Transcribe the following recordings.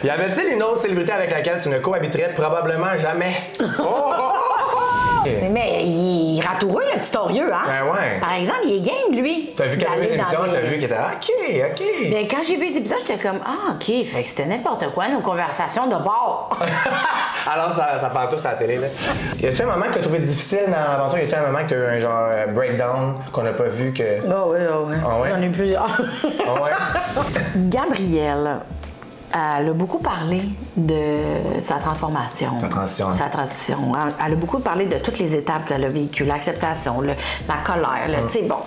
Y avait-il une autre célébrité avec laquelle tu ne cohabiterais probablement jamais? Oh! Mais il est ratoureux, le petit Orieux, hein? Ben ouais. Par exemple, il est game, lui. T'as vu qu'à les émissions, t'as vu qu'il était OK. Mais quand j'ai vu les épisodes, j'étais comme OK, fait que c'était n'importe quoi, nos conversations de bord. Alors, ça parle tous à la télé, là. Y a-tu un moment que t'as trouvé difficile dans l'aventure? Y a-tu un moment que t'as eu un genre breakdown qu'on n'a pas vu que. Ah oui. Ah ouais? J'en ai plusieurs. Ah ouais? Gabrielle, elle a beaucoup parlé de sa transformation. Sa transition. Elle a beaucoup parlé de toutes les étapes qu'elle a vécues, l'acceptation, la colère, tu sais, bon.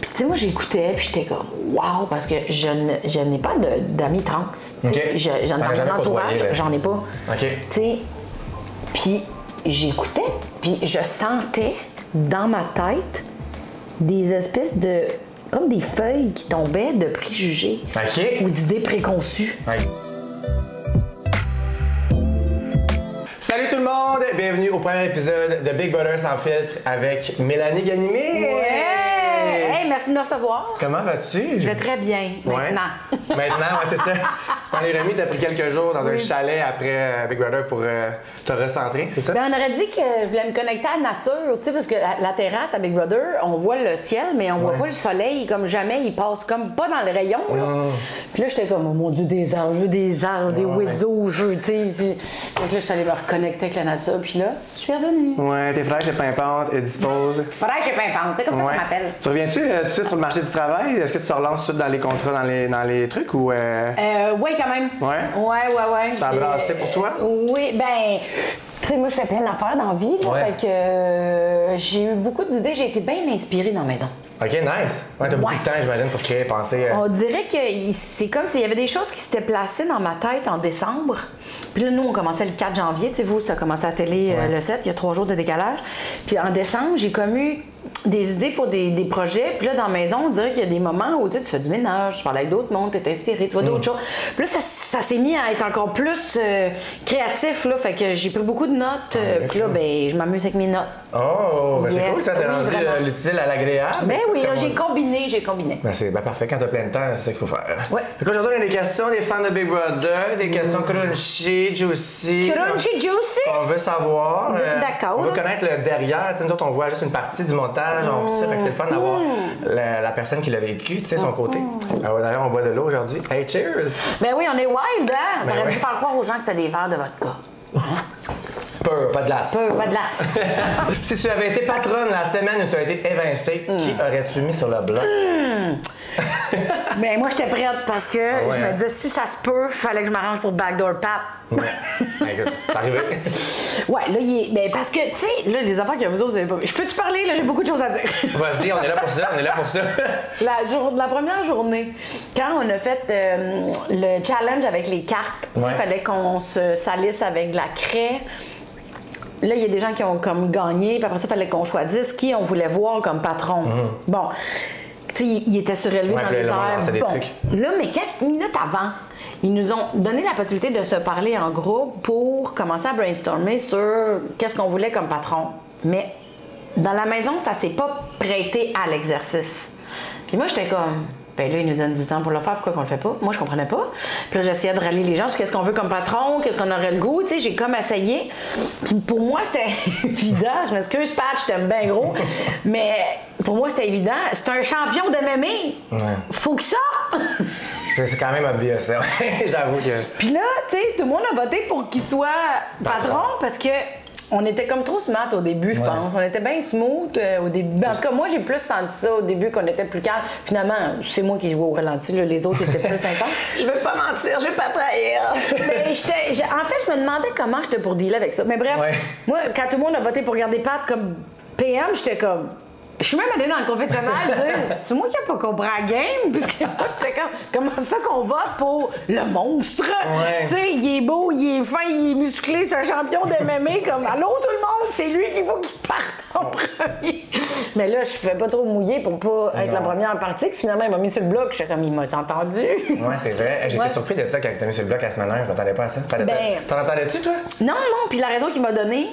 Puis, tu sais, moi, j'écoutais, puis j'étais comme, wow, parce que je n'ai pas d'amis trans. Okay. J'en ai dans mon entourage, j'en ai pas. OK. Tu sais, puis j'écoutais, puis je sentais dans ma tête des espèces de. Comme des feuilles qui tombaient de préjugés. OK. Ou d'idées préconçues. Okay. Salut tout le monde! Bienvenue au premier épisode de Big Brother sans filtre avec Mélanie Ganimé! Ouais! Hey, merci de me recevoir. Comment vas-tu? Je vais très bien, maintenant. Maintenant, ouais, c'est ça. Tu t'en es remis, t'as pris quelques jours dans un chalet après Big Brother pour te recentrer, c'est ça? Bien, on aurait dit que je voulais me connecter à la nature, tu sais, parce que la terrasse à Big Brother, on voit le ciel, mais on voit pas le soleil comme jamais, il passe comme pas dans le rayon, là. Puis là, j'étais comme, oh mon Dieu, des arbres, des oiseaux, tu sais. Donc là, je suis allée me reconnecter avec la nature, puis là, je suis revenue. Ouais, t'es fraîche et pimpante et dispose. Fraîche et pimpante, tu sais, comme ça qu'on m'appelle. Tu reviens-tu tout de suite sur le marché du travail? Est-ce que tu te relances tout de suite dans les contrats, dans les trucs ou. Oui, quand même. Ouais? Ouais. Ça a brassé pour toi? Oui, ben. Tu sais, moi, je fais plein d'affaires dans la vie, là, fait que j'ai eu beaucoup d'idées, j'ai été bien inspirée dans la maison. OK, nice. Ouais, t'as beaucoup de temps, j'imagine, pour créer, penser. On dirait que c'est comme s'il y avait des choses qui s'étaient placées dans ma tête en décembre. Puis là, nous, on commençait le 4 janvier. Tu sais, vous, ça a commencé à la télé le 7, il y a 3 jours de décalage. Puis en décembre, j'ai comme eu des idées pour des projets. Puis là, dans la maison, on dirait qu'il y a des moments où tu fais du ménage, tu parles avec d'autres mondes, tu es inspiré, tu vois d'autres choses. Puis là, ça s'est mis à être encore plus créatif, là. Fait que j'ai pris beaucoup de notes. Puis là, ben, je m'amuse avec mes notes. Oh, ben Yes, c'est cool, ça t'a rendu vraiment. l'utile à l'agréable. Ben oui, j'ai combiné. Ben c'est parfait, quand t'as plein de temps, c'est ça qu'il faut faire. Ouais. Fait qu'aujourd'hui, on a des questions des fans de Big Brother, des questions crunchy, juicy. Crunchy juicy? On veut savoir. D'accord. On veut connaître le derrière. Tu sais, nous autres, on voit juste une partie du montage, tout ça. Fait que c'est le fun d'avoir la personne qui l'a vécu, tu sais, son côté. Alors, d'ailleurs, on boit de l'eau aujourd'hui. Hey, cheers! Ben oui, on est wild, hein? Ben T'aurais ouais. dû faire croire aux gens que c'était des verres de vodka. Peu, pas de glace. Pas de glace. Si tu avais été patronne la semaine où tu as été évincée, qui aurais-tu mis sur le bloc? Ben moi, j'étais prête parce que je me disais, si ça se peut, il fallait que je m'arrange pour Backdoor Pat. Ouais. Ben, écoute, c'est arrivé. Ouais, là, ben parce que, tu sais, là, les affaires que vous autres, vous avez pas vu. Je peux-tu parler, là? J'ai beaucoup de choses à dire. Vas-y, on est là pour ça, La première journée, quand on a fait le challenge avec les cartes, il fallait qu'on se salisse avec de la craie. Là, il y a des gens qui ont comme gagné, puis après ça, il fallait qu'on choisisse qui on voulait voir comme patron. Bon, tu sais, il était surélevé dans les airs. Des trucs. Là, mais quelques minutes avant, ils nous ont donné la possibilité de se parler en groupe pour commencer à brainstormer sur qu'est-ce qu'on voulait comme patron. Mais dans la maison, ça s'est pas prêté à l'exercice. Puis moi, j'étais comme... Ben là, ils nous donnent du temps pour le faire, pourquoi qu'on le fait pas? Moi, je comprenais pas. Puis là, j'essayais de rallier les gens sur qu'est-ce qu'on veut comme patron, qu'est-ce qu'on aurait le goût, tu sais, j'ai comme essayé. Puis pour moi, c'était évident. Je m'excuse, Pat, je t'aime bien gros. Mais pour moi, c'était évident. C'est un champion de MMA. Faut qu'il sorte. C'est quand même obvious, ça. J'avoue que... Puis là, tu sais, tout le monde a voté pour qu'il soit patron parce que on était comme trop smart au début, je pense. On était bien smooth au début. En tout cas, moi, j'ai plus senti ça au début qu'on était plus calme. Finalement, c'est moi qui jouais au ralenti. Là. Les autres étaient plus intenses. Je veux pas mentir, je veux pas trahir. Mais en fait, je me demandais comment j'étais pour dealer avec ça. Mais bref, moi, quand tout le monde a voté pour garder Pat comme PM, j'étais comme... Je suis même allée dans le confessionnal dire c'est-tu moi qui n'ai pas compris la game? Puis j'étais comme, comment ça qu'on vote pour le monstre? Tu sais, il est beau, il est fin, il est musclé, c'est un champion de MMA. Comme, allô tout le monde, c'est lui qu'il faut qu'il parte en premier. Mais là, je ne fais pas trop mouiller pour pas être la première partie. Puis finalement, il m'a mis sur le bloc. J'étais comme, il m'a entendu. Ouais, c'est vrai. J'étais surpris de ça quand tu as mis sur le bloc la semaine dernière. Je m'attendais pas à ça. T'en entendais-tu, toi? Non. Puis la raison qu'il m'a donnée,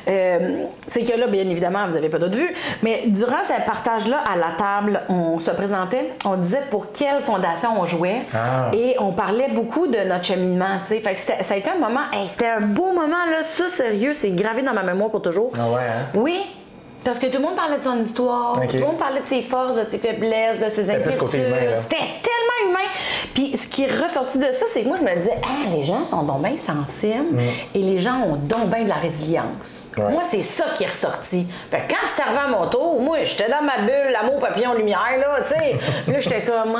c'est que là, bien évidemment, vous n'avez pas d'autre vue, mais durant durant ce partage-là à la table, on se présentait, on disait pour quelle fondation on jouait et on parlait beaucoup de notre cheminement, tu sais. Fait que ça a été un moment, c'était un beau moment, là, ça, sérieux, c'est gravé dans ma mémoire pour toujours. Ah ouais, hein? Oui. Parce que tout le monde parlait de son histoire, tout le monde parlait de ses forces, de ses faiblesses, de ses inquiétudes. C'était tellement humain. Puis ce qui est ressorti de ça, c'est que moi, je me disais, les gens sont donc bien sensibles et les gens ont donc bien de la résilience. Ouais. Moi, c'est ça qui est ressorti. Fait que quand c'est arrivé à mon tour, moi, j'étais dans ma bulle, l'amour, papillon, lumière, là, tu sais. Là, j'étais comme,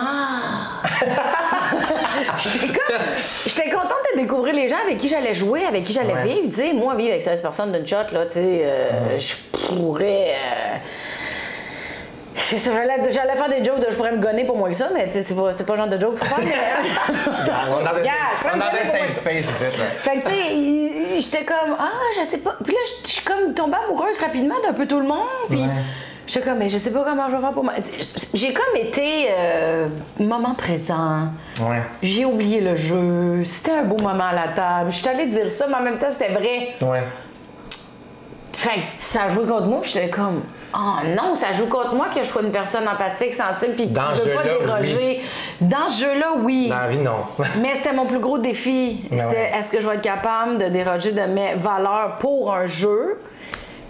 j'étais contente de découvrir les gens avec qui j'allais jouer, avec qui j'allais vivre. Tu sais, moi, vivre avec 16 personnes d'une shot, là, tu sais, je pourrais. J'allais faire des jokes de je pourrais me gonner pour moins que ça, mais c'est pas le genre de joke pour faire. On est dans un safe space ici. Fait que tu sais, j'étais comme, je sais pas. Puis là, je suis comme tombée amoureuse rapidement d'un peu tout le monde. Puis j'étais comme, mais je sais pas comment je vais faire pour moi. J'ai comme été moment présent. Ouais. J'ai oublié le jeu. C'était un beau moment à la table. Je suis allée dire ça, mais en même temps, c'était vrai. Ouais. Fait que ça a joué contre moi, puis j'étais comme, non, ça joue contre moi que je sois une personne empathique, sensible, puis que je veux pas déroger. Oui. Dans ce jeu-là, oui. Dans la vie, non. Mais c'était mon plus gros défi. C'était, est-ce que je vais être capable de déroger de mes valeurs pour un jeu?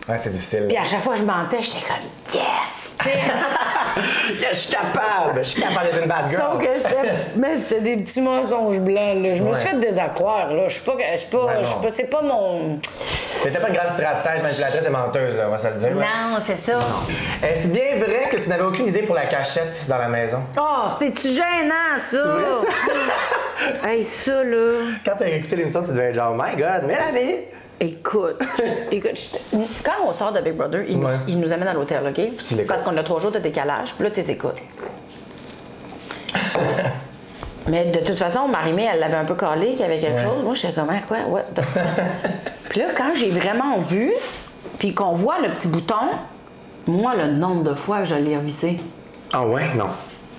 Ouais, c'est difficile. Puis à chaque fois que je mentais, j'étais comme, yes! Je suis capable d'être une bad girl. Sauf que mais c'était des petits mensonges blancs, là. Je me suis fait désaccroire, là. C'est pas mon... T'étais pas une grande stratège, manipulatrice et menteuse, là, on va se le dire. Non, c'est ça. Est-ce bien vrai que tu n'avais aucune idée pour la cachette dans la maison? C'est-tu gênant, ça? C'est vrai, ça? Hey, ça, là... Quand t'as écouté l'émission, tu devais être genre, my God, Mélanie! Écoute, quand on sort de Big Brother, il nous amène à l'hôtel, OK? Parce qu'on a 3 jours de décalage, puis là, tu écoutes. Mais de toute façon, Marie-Mé, elle l'avait un peu collé qu'il y avait quelque chose. Moi, j'étais comme, quoi? What? Puis là, quand j'ai vraiment vu, puis qu'on voit le petit bouton, moi, le nombre de fois que je l'ai revissé. Ah ouais? Non.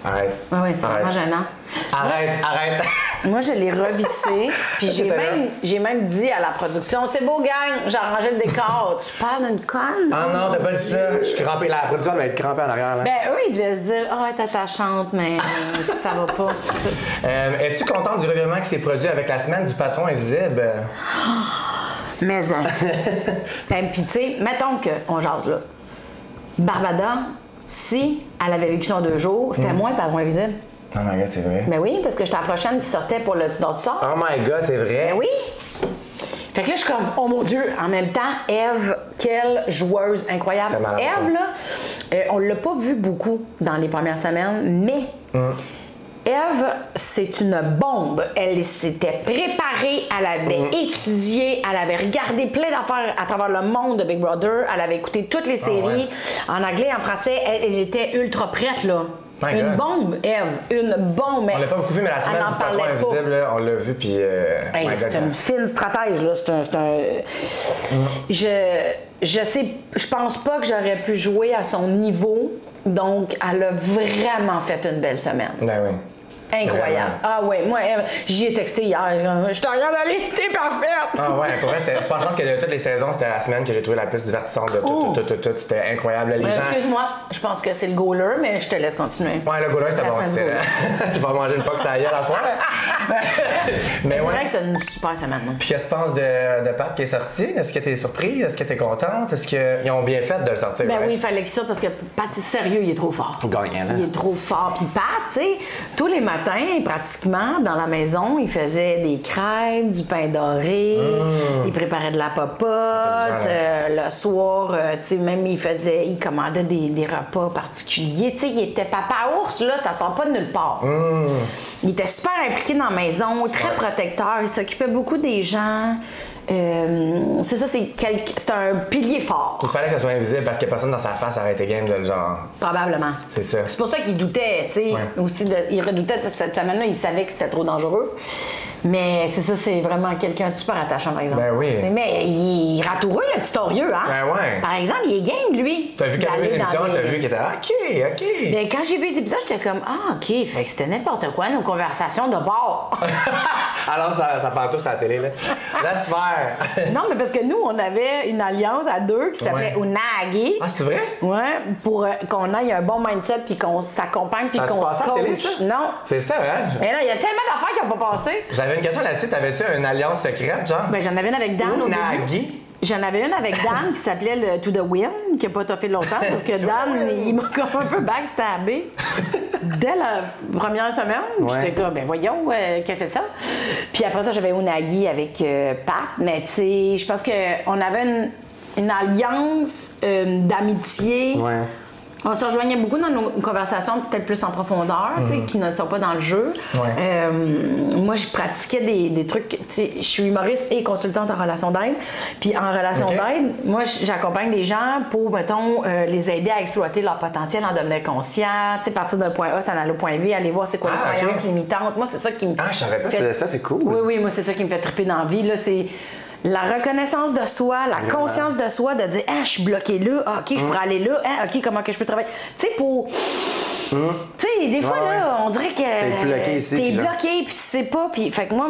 Arrête. Oui, c'est vraiment gênant. Arrête. Moi, je l'ai revissé, puis j'ai même dit à la production, c'est beau, gang, j'ai arrangé le décor. Tu parles d'une conne? Ah non, t'as pas dit ça. Je suis crampée. La production va être crampée en arrière. Là. Ben, eux, ils devaient se dire, elle est attachante, mais ça va pas. Es-tu contente du revirement qui s'est produit avec la semaine du patron invisible? Mais ça. Puis, tu sais, mettons qu'on jase là. Barbada, si elle avait vécu son 2 jours, c'était moi le patron invisible. Oh my God, c'est vrai. Ben oui, parce que j'étais la prochaine qui sortait pour le Tu dors, tu sors. Oh my God, c'est vrai. Ben oui. Fait que là, je suis comme, oh mon Dieu, en même temps, Eve, quelle joueuse incroyable. Eve, là, on l'a pas vu beaucoup dans les premières semaines, mais Eve, c'est une bombe. Elle s'était préparée, elle avait étudié, elle avait regardé plein d'affaires à travers le monde de Big Brother, elle avait écouté toutes les séries, en anglais, en français, elle était ultra prête, là. Une bombe, Eve, une bombe. On l'a pas beaucoup vu, mais la semaine du patron invisible, là, on l'a vu, puis... c'est une fine stratège, là. Je pense pas que j'aurais pu jouer à son niveau, donc elle a vraiment fait une belle semaine. Ben oui. Incroyable. Vraiment. Ah ouais, moi, j'y ai texté hier. Je t'en regarde aller, t'es parfaite. Ah ouais, pour vrai, je pense que de toutes les saisons, c'était la semaine que j'ai trouvé la plus divertissante de tout. C'était incroyable. Les gens... Excuse-moi, je pense que c'est le goaler, mais je te laisse continuer. Ouais, le goaler, c'était bon. Je vais manger une poque à la soirée. Mais c'est vrai que c'est une super semaine. Puis qu'est-ce que tu penses de Pat qui est sorti? Est-ce que t'es surpris? Est-ce que t'es contente? Est-ce qu'ils ont bien fait de le sortir? Ben oui, il fallait qu'il sorte parce que Pat, sérieux, il est trop fort. Gagnant, hein? Il est trop fort. Puis Pat, tu sais, tous les matins, pratiquement, dans la maison, il faisait des crêpes, du pain doré, il préparait de la popote, le soir, tu sais, même il commandait des repas particuliers. Tu sais, il était papa ours, là, ça sort pas de nulle part. Il était super impliqué dans la maison, très protecteur, il s'occupait beaucoup des gens. C'est ça, c'est un pilier fort. Il fallait que ça soit invisible parce que personne dans sa face aurait été game de le genre. Probablement. C'est ça. C'est pour ça qu'il doutait, tu sais. Aussi il redoutait cette semaine-là, il savait que c'était trop dangereux. Mais c'est ça, c'est vraiment quelqu'un de super attachant, par exemple. Ben oui. Mais il est ratoureux, le petit orieux, hein? Ben ouais. Par exemple, il est game, lui. T'as vu qu'à les émissions, t'as vu qu'il était OK. Mais quand j'ai vu les épisodes, j'étais comme, ah, OK, fait que c'était n'importe quoi, nos conversations de bord. Alors, ça parle tous à la télé, là. Laisse faire. Non, mais parce que nous, on avait une alliance à deux qui s'appelait Unagi. Ah, c'est vrai? Ouais, pour qu'on ait un bon mindset puis qu'on s'accompagne puis qu'on se à la télé, coach. ça? Non. C'est ça, hein? Mais là, il y a tellement d'affaires qui n'ont pas passé. J'avais une question là-dessus. T'avais-tu une alliance secrète, genre? Ben, j'en avais une avec Dan au début. Unagi? J'en avais une avec Dan qui s'appelait le To The Win, qui n'a pas toffé longtemps parce que Dan, il m'a comme un peu backstabé dès la première semaine. Ouais. J'étais comme, ben voyons, qu'est-ce que c'est ça? Puis après ça, j'avais Unagi avec Pat, mais tu sais, je pense qu'on avait une alliance d'amitié. Ouais. On se rejoignait beaucoup dans nos conversations, peut-être plus en profondeur, tu sais, qui ne sont pas dans le jeu. Ouais. Moi, je pratiquais des trucs, tu sais, je suis humoriste et consultante en relation d'aide. Puis en relation d'aide, moi, j'accompagne des gens pour, mettons, les aider à exploiter leur potentiel, en devenir conscient, tu sais, partir d'un point A, s'en aller au point B, aller voir c'est quoi les croyances limitantes. Moi, c'est ça qui me Ah, je savais pas que tu faisais ça, c'est cool. Oui, moi, c'est ça qui me fait triper dans la vie, là, c'est la reconnaissance de soi, la conscience de soi, de dire, ah, je suis bloqué là, ah, OK, je pourrais aller là, ah, OK, comment que je peux travailler. Tu sais, pour. Tu sais, des fois, là, on dirait que. T'es bloqué ici. T'es bloqué, puis tu sais pas. Puis, fait que moi,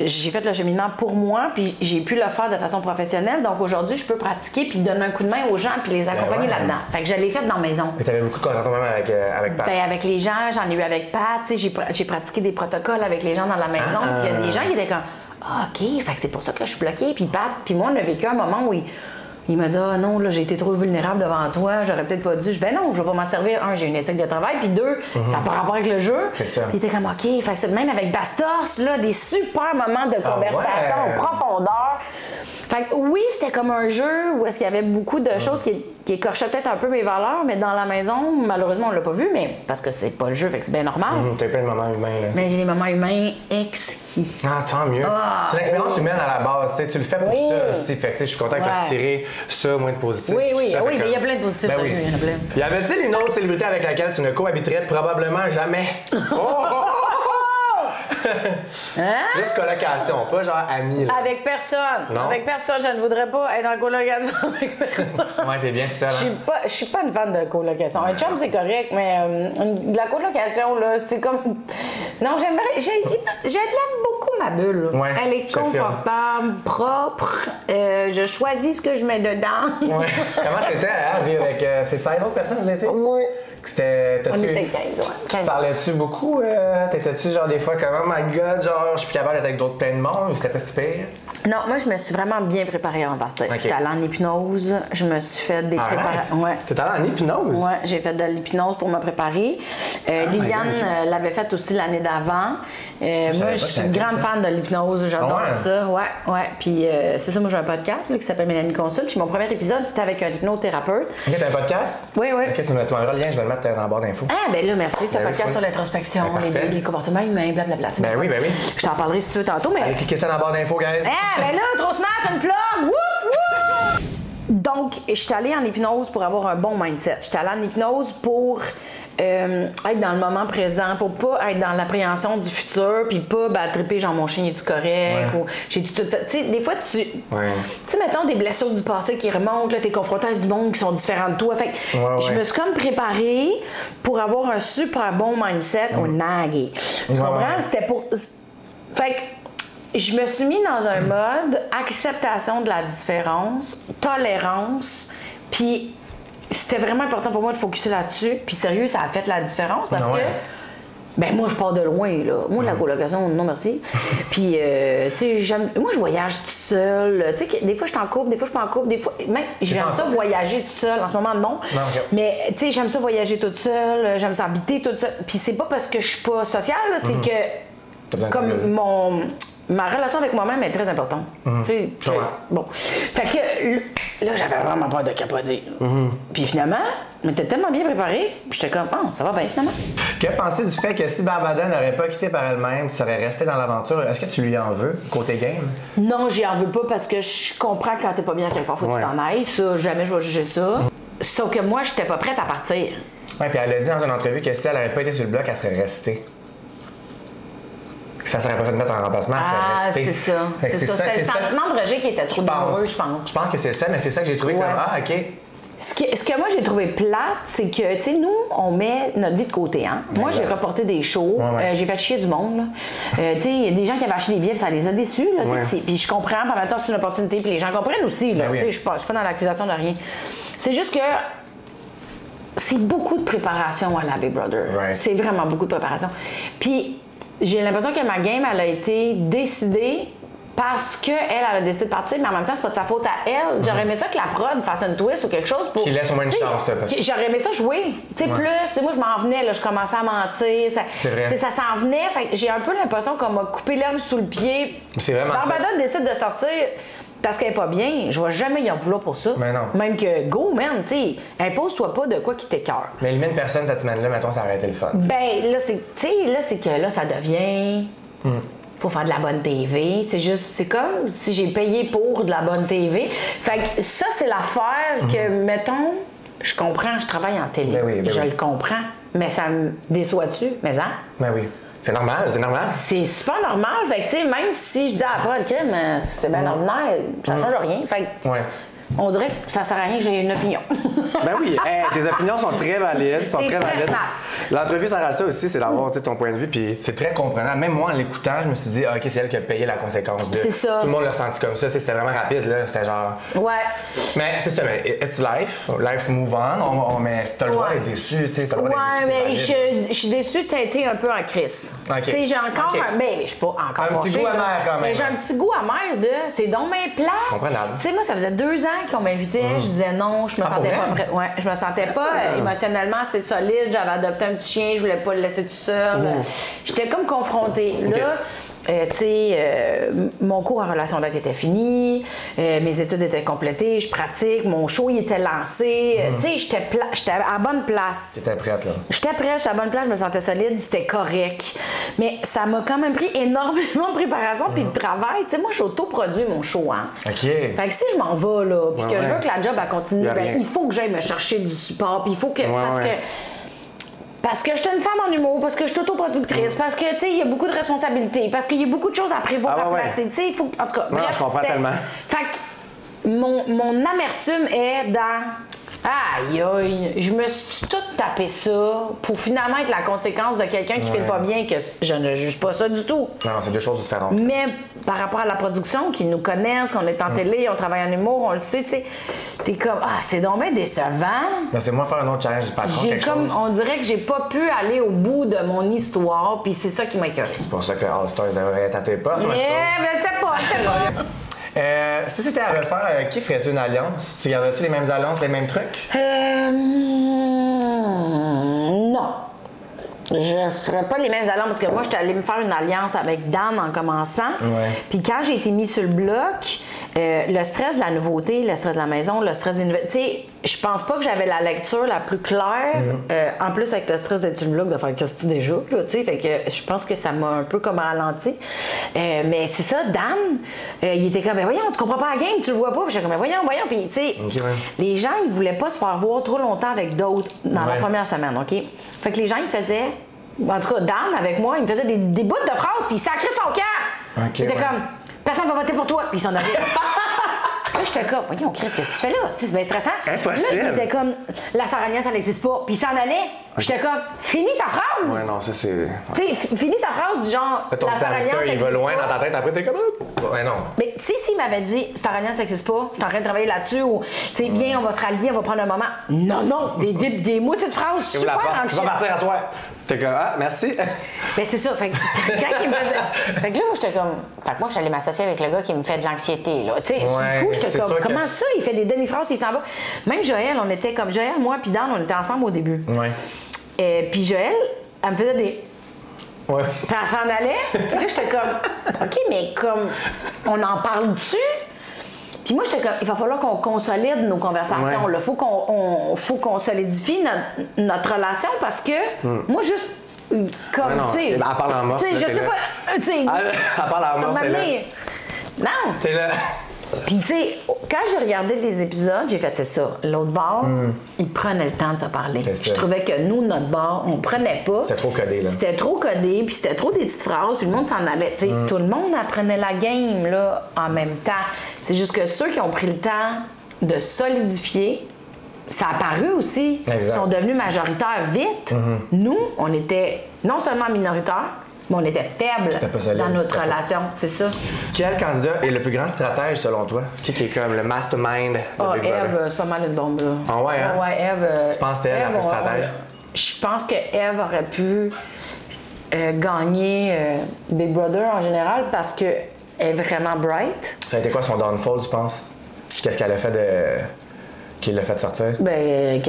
j'ai fait le cheminement pour moi, puis j'ai pu le faire de façon professionnelle. Donc aujourd'hui, je peux pratiquer, puis donner un coup de main aux gens, puis les accompagner là-dedans. Fait que je l'ai fait dans la maison. Mais t'avais beaucoup de contact même avec Pat. Ben, avec les gens, j'en ai eu avec Pat. Tu sais, j'ai pratiqué des protocoles avec les gens dans la maison. Puis il y a des gens qui étaient comme. Ah, OK, fait que c'est pour ça que là, je suis bloquée. Puis Pat, puis moi, on a vécu un moment où il m'a dit, ah non, là, j'ai été trop vulnérable devant toi, j'aurais peut-être pas dû. Je dis, ben non, je vais pas m'en servir. Un, j'ai une éthique de travail, puis deux, ça n'a pas rapport avec le jeu. C'est ça. Puis il était comme, OK, fait que c'est même avec Bastos, là, des super moments de conversation en profondeur. Fait que oui, c'était comme un jeu où est-ce qu'il y avait beaucoup de choses qui écorchaient peut-être un peu mes valeurs, mais dans la maison, malheureusement, on l'a pas vu, mais parce que c'est pas le jeu, fait que c'est bien normal. T'as eu plein de moments humains, là. Mais j'ai des moments humains exquis. Ah, tant mieux. C'est une expérience humaine à la base, tu sais, tu le fais pour ça aussi. Fait que, tu sais, je suis content que tu aies retiré ça, moins de positif. Oui, ça, mais il y a plein de positifs. Ben oui. Il y en a plein. Y avait-t-il une autre célébrité avec laquelle tu ne cohabiterais probablement jamais? Hein? Juste colocation, pas genre ami. Là. Avec personne. Non? Avec personne. Je ne voudrais pas être en colocation avec personne. Ouais, t'es bien tout seul. Hein? Je suis pas une fan de colocation. Un chum, c'est correct, mais de la colocation, là, c'est comme. Non, je l'aime beaucoup, ma bulle. Ouais, elle est confortable, propre. Je choisis ce que je mets dedans. Ouais. Comment c'était, hein, vivre avec ces 16 autres personnes, vous étiez? Oui. C'était. On était 15, ouais. Tu parlais-tu beaucoup? T'étais-tu genre des fois comme, oh my god, genre, je suis plus capable d'être avec d'autres plein de monde ou c'était pas si pire? Non, moi, je me suis vraiment bien préparée avant de partir. Okay. J'étais allée en hypnose, je me suis fait des préparations. Ouais. T'es allée en hypnose? Oui, j'ai fait de l'hypnose pour me préparer. Liliane l'avait fait aussi l'année d'avant. Moi, je suis une grande fan de l'hypnose, j'adore ça. Ouais. Puis c'est ça, moi, j'ai un podcast là, qui s'appelle Mélanie Consul. Puis mon premier épisode, c'était avec un hypnothérapeute. Ok, t'as un podcast? Oui. Ok, tu m'enverras le lien, je vais le mettre dans la barre d'infos. Ah, ben là, merci. C'est un podcast sur l'introspection, les comportements humains, blablabla. Ben oui. Je t'en parlerai si tu veux tantôt, mais. Allez, cliquez ça dans la barre d'infos, guys. Ah, ben là, trop smart, une plug! Wouh! Donc, je suis allée en hypnose pour avoir un bon mindset. Je suis allée en hypnose pour être dans le moment présent, pour pas être dans l'appréhension du futur, puis pas triper genre mon chien est-tu correct, ou j'ai tout. Tu sais, des fois, tu sais, mettons des blessures du passé qui remontent, là, t'es confronté à du monde qui sont différents de toi. Fait que je me suis comme préparée pour avoir un super bon mindset au nagui. Tu comprends? C'était pour. Fait que. Je me suis mis dans un mode acceptation de la différence, tolérance, puis c'était vraiment important pour moi de focusser là-dessus. Puis sérieux, ça a fait la différence parce que, ben moi, je pars de loin, là. Moi, la colocation, non merci. Puis, tu sais, moi, je voyage toute seule. Tu sais, des fois, je suis en couple, des fois, je suis pas en couple. Des fois, même, j'aime ça voyager toute seule. En ce moment, non. Mais, tu sais, j'aime ça voyager toute seule. J'aime ça habiter toute seule. Puis c'est pas parce que je suis pas sociale, là, c'est que, comme ma relation avec moi-même est très importante. Tu sais, bon. Fait que là, j'avais vraiment peur de capoter. Puis finalement, je m'étais tellement bien préparée, puis j'étais comme, oh, ça va bien finalement. Que penses-tu du fait que si Barbada n'aurait pas quitté par elle-même, tu serais resté dans l'aventure? Est-ce que tu lui en veux, côté game? Non, j'y en veux pas parce que je comprends que quand t'es pas bien quelque part, faut que tu t'en ailles. Ça, jamais je vais juger ça. Sauf que moi, j'étais pas prête à partir. Oui, puis elle a dit dans une entrevue que si elle n'avait pas été sur le bloc, elle serait restée. ça serait pas fait de mettre en remplacement, ça Ah, serait resté. c'est ça. C'est ça. C'était le sentiment de rejet qui était trop douloureux, je pense. Je pense que c'est ça, mais c'est ça que j'ai trouvé comme, OK. Ce que moi j'ai trouvé plate, c'est que, tu sais, nous, on met notre vie de côté, hein. Moi, j'ai reporté des shows, j'ai fait chier du monde, là. Tu sais, il y a des gens qui avaient acheté des billets, ça les a déçus, là, tu sais. Puis je comprends, en même temps, c'est une opportunité, puis les gens comprennent aussi, là. Tu sais, je suis pas dans l'accusation de rien. C'est juste que c'est beaucoup de préparation à la Big Brother. C'est vraiment beaucoup de préparation. Puis j'ai l'impression que ma game, elle a été décidée parce qu'elle a décidé de partir, mais en même temps, c'est pas de sa faute à elle. J'aurais aimé ça que la prod fasse une twist ou quelque chose pour. Qu'il laisse au moins une chance, là, parce que... J'aurais aimé ça jouer. Tu sais, plus. Moi, je m'en venais, là, je commençais à mentir. C'est vrai. Ça s'en venait. Fait que j'ai un peu l'impression qu'on m'a coupé l'herbe sous le pied. C'est vraiment ça. Barbadon décide de sortir parce qu'elle est pas bien. Je vais jamais y en vouloir pour ça. Mais non. Même que, go, man, tu sais, impose-toi pas de quoi qui t'écoeure. Mais élimine personne cette semaine-là, mettons, ça aurait été le fun. T'sais. Ben, là, c'est que là, ça devient. Pour faire de la bonne TV. C'est comme si j'ai payé pour de la bonne TV. Fait que ça, c'est l'affaire que, mettons, je comprends, je travaille en télé. Je le comprends. Mais ça me déçoit-tu? Mais hein? Ben oui. C'est normal, c'est normal. C'est super normal. Fait que, tu sais, même si je dis après le crime, c'est bien ordinaire, ça change rien. Fait que, on dirait que ça sert à rien que j'ai une opinion. Ben oui, tes opinions sont très valides, L'entrevue sert à ça aussi, c'est d'avoir ton point de vue. Puis c'est très comprenable. Même moi, en l'écoutant, je me suis dit, OK, c'est elle qui a payé la conséquence de. C'est ça. Tout le monde l'a ressenti comme ça. C'était vraiment rapide, là. C'était genre. Ouais. Mais c'est ça, mais it's life. Life move on. Mais t'as le droit d'être déçu, tu sais. T'as le droit d'être déçu. Mais je suis déçue d'être un peu en crise. Tu sais, j'ai encore un. Ben, je suis pas encore. Un petit goût amer quand même. Mais j'ai un petit goût amer de. C'est donc mes plats. Comprenable. Tu sais, moi, ça faisait 2 ans qu'on m'invitait. Je disais non, je me sentais pas prête. Ouais, je me sentais pas émotionnellement assez solide. J'avais adopté un petit chien, je voulais pas le laisser tout seul. J'étais comme confrontée. Là, tu sais, mon cours en relation d'aide était fini, mes études étaient complétées, je pratique, mon show il était lancé. Tu sais, j'étais à bonne place. T'étais prête, là? J'étais prête, j'étais à bonne place, je me sentais solide, c'était correct. Mais ça m'a quand même pris énormément de préparation puis de travail. Tu sais, moi, j'auto-produis mon show, hein. OK. Fait que si je m'en vais, là, puis que je veux que la job elle continue, ben, il faut que j'aille me chercher du support, puis il faut que. Parce que je suis une femme en humour, parce que je suis autoproductrice, parce que, tu sais, il y a beaucoup de responsabilités, parce qu'il y a beaucoup de choses à prévoir, à placer. Tu sais, il faut. En tout cas, non, je comprends tellement. Fait que mon amertume est dans. Aïe, aïe, je me suis tout tapé ça pour finalement être la conséquence de quelqu'un qui file pas bien, que je ne juge pas ça du tout. Non, c'est 2 choses différentes. Mais par rapport à la production, qui nous connaissent, qu'on est en télé, on travaille en humour, on le sait, tu sais, t'es comme, c'est donc bien décevant. Ben, c'est moi faire un autre challenge du patron, quelque chose. On dirait que j'ai pas pu aller au bout de mon histoire, puis c'est ça qui m'a écœuré. C'est pour ça que All Stars aurait été à tes portes, moi, je trouve. Mais c'est pas. Si c'était à refaire, qui ferais-tu une alliance? Tu garderais-tu les mêmes alliances, les mêmes trucs? Non. Je ferais pas les mêmes alliances parce que moi, j'étais allée me faire une alliance avec Dan en commençant. Puis quand j'ai été mise sur le bloc, le stress de la nouveauté, le stress de la maison, le stress des nouvelles. Tu sais, je pense pas que j'avais la lecture la plus claire. En plus, avec le stress d'être sur le bloc, de faire qu'est-ce que tu déjà, tu sais. Fait que je pense que ça m'a un peu comme ralenti. Mais c'est ça, Dan, il était comme, ben voyons, tu comprends pas la game, tu le vois pas. Puis j'étais comme, ben voyons. Puis, tu sais, les gens, ils voulaient pas se faire voir trop longtemps avec d'autres dans la première semaine, OK? Fait que les gens, ils faisaient. En tout cas, Dan, avec moi, il me faisait des bouts de phrases, puis il sacrait son camp. Il était comme, personne va voter pour toi, puis il s'en allait. Là, j'étais comme, voyons, Chris, qu'est-ce que tu fais là? C'est bien stressant. Impossible. Là, il était comme, la Sarania, ça n'existe pas, puis il s'en allait. J'étais comme, finis ta phrase. Ouais, non, ça c'est. Tu sais, finis ta phrase du genre, Ton la Sarania, ça il va existe loin pas. dans ta tête, après t'es comme. Ouais, non. Mais tu sais, s'il m'avait dit, Starania, ça n'existe pas, je suis en train de travailler là-dessus, ou, tu sais, bien, on va se rallier, on va prendre un moment. Non, des moitiés de phrases super en Tu vas partir à soir. T'es comme, merci. Ben c'est ça. Fait que quand il me faisait. Fait que là, moi, j'étais comme. Fait que moi, je suis allée m'associer avec le gars qui me fait de l'anxiété, là. Tu sais, du coup, j'étais comme, comment ça, il fait des demi-phrases puis il s'en va. Même Joël, on était comme. Joël, moi, puis Dan, on était ensemble au début. Puis Joël, elle me faisait des. Puis elle s'en allait. Puis là, j'étais comme, OK, mais comme, on en parle-tu? Puis moi, j'étais comme, il va falloir qu'on consolide nos conversations. Il faut qu'on solidifie notre relation parce que moi, juste comme, tu sais. Elle parle en morse. Je sais pas. Tu sais. Elle parle en morse. Non. T'es là. Puis, tu sais, quand j'ai regardé les épisodes, j'ai fait, c'est ça. L'autre bar, ils prenaient le temps de se parler. Je trouvais que nous, notre bar, on prenait pas. C'était trop codé, là. C'était trop codé, puis c'était trop des petites phrases, puis le monde s'en allait. Tu sais, tout le monde apprenait la game, là, en même temps. C'est juste que ceux qui ont pris le temps de solidifier, ça a apparu aussi. Exact. Ils sont devenus majoritaires vite. Nous, on était non seulement minoritaires, mais on était faibles C'était pas solide, dans notre c'était pas- relation. C'est ça. Quel candidat est le plus grand stratège selon toi? Qui est comme le mastermind de Ah, Big Brother? Eve, c'est pas mal une bombe, là. Ah ouais, hein? Ouais, Eve. Tu penses que c'était elle, la plus stratège? Je pense que Eve aurait pu gagner Big Brother en général parce qu'elle est vraiment bright. Ça a été quoi son downfall, tu penses? Qu'est-ce qu'elle a fait de... qui l'a fait sortir? Ben,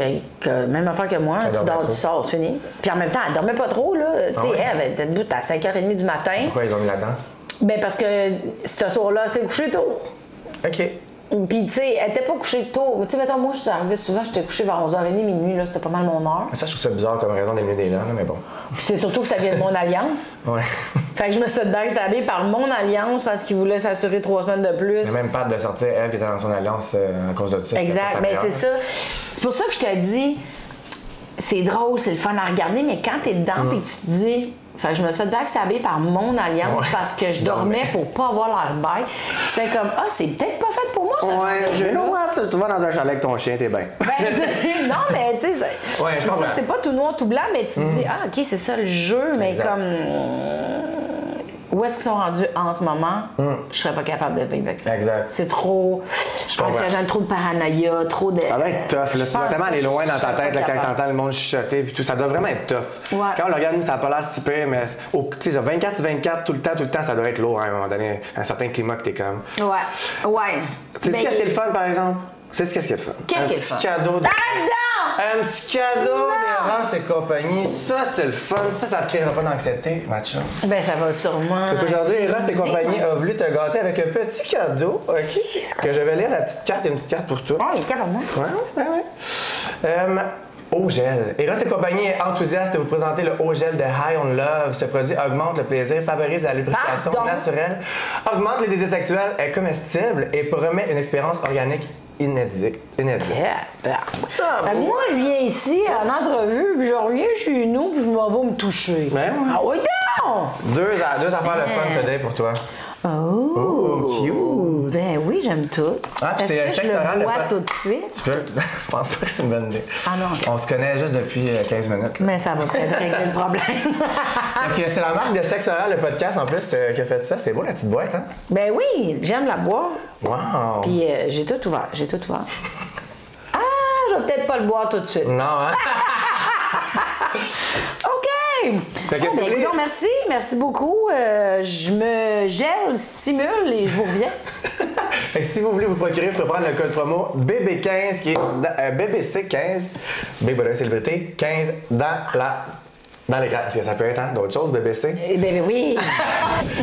même affaire que moi, Elle tu dormait dors, trop. tu sors, c'est fini. Puis en même temps, elle dormait pas trop, là. Tu sais, Ah ouais? Eve, elle était debout à 5h30 du matin. Pourquoi ils l'ont mis là-dedans? Ben, parce que ce soir-là, elle s'est couchée tôt. OK. Puis, tu sais, elle était pas couchée tôt. Tu sais, mettons, moi, je suis arrivée souvent, j'étais couchée vers 11h30, minuit, là, c'était pas mal mon heure. Ça, je trouve ça bizarre comme raison d'éliminer des là, mais bon. Puis c'est surtout que ça vient de mon alliance. Ouais. Fait que je me suis backstabée par mon alliance parce qu'il voulait s'assurer 3 semaines de plus. Mais même pas de sortir elle qui était dans son alliance à cause de ça. Exact, mais c'est ça. C'est pour ça que je te dis, c'est drôle, c'est le fun à regarder, mais quand t'es dedans et que tu te dis, fait que je me suis backstabée par mon alliance Ouais. parce que je dormais pour pas avoir l'air bête. Tu fais comme, ah, c'est peut-être pas fait pour moi, ça. Ouais, mais non, tu vas dans un chalet avec ton chien, t'es bien. Ben, non, mais tu sais, Ouais, je comprends. c'est pas tout noir, tout blanc, mais tu te dis, ah, OK, c'est ça le jeu, mais Exact. comme. Où est-ce qu'ils sont rendus en ce moment? Je serais pas capable de vivre avec ça. Exact. C'est trop comprends. anxiogène, trop de paranoïa, trop de. Ça doit être tough, là. Je Tu dois pense tellement que aller loin je dans ta serais tête pas là, quand capable. t'entends le monde chuchoter puis tout. Ça doit vraiment être tough. Ouais. Quand on le regarde, nous, ça n'a pas l'air si pire, mais tu sais, 24/24, tout le temps, ça doit être lourd hein, à un moment donné. Un certain climat que t'es comme. Ouais, ouais. Tu sais Ben, qu'est-ce qui est le fun, par exemple? Tu sais qu'est-ce qui est le fun? Qu'est-ce qui est le fun? Un petit cadeau de... Arrête-donc! Un petit cadeau d'Eros et compagnie. Ça, c'est le fun. Ça te créera pas d'anxiété, matcha. Ben, ça va sûrement. Donc aujourd'hui, Eros et compagnie a voulu te gâter avec un petit cadeau, OK? Que je vais lire la petite carte. Il y a une petite carte pour toi. Ah, il est capable, moi. Ouais. Eau gel. Eros et compagnie est enthousiaste de vous présenter le Eau gel de High on Love. Ce produit augmente le plaisir, favorise la lubrification Pardon? naturelle, augmente le désir sexuel, est comestible et promet une expérience organique inédite. Ben, moi, je viens ici en entrevue, puis je reviens chez nous, puis je m'en vais me toucher. Ben ouais. Ah oui, non! Deux affaires de fun today pour toi. Oh, cute. Ben oui, j'aime tout. Ah, puis Est-ce c'est le que sexe je oral, le le bois pot- tout de suite? Tu peux? Je pense pas que c'est une bonne idée. Ah non, ok. On se connaît juste depuis 15 minutes. là. Mais ça va peut-être régler le problème. Fait que c'est la marque de Sexe Oral, le podcast en plus, qui a fait ça. C'est beau la petite boîte, hein? Ben oui, j'aime la boire. Wow! Puis j'ai tout ouvert, Ah, je vais peut-être pas le boire tout de suite. Non, hein? OK! Fait que Ah, si ben, vous voulez- écoute, merci beaucoup. Je me gèle, stimule et je vous reviens. Fait que si vous voulez vous procurer, il faut prendre le code promo BB15 qui est BBC15, Big Brother Célébrité 15 dans l'écran. Parce que ça peut être hein, d'autres choses, BBC. Eh ben oui.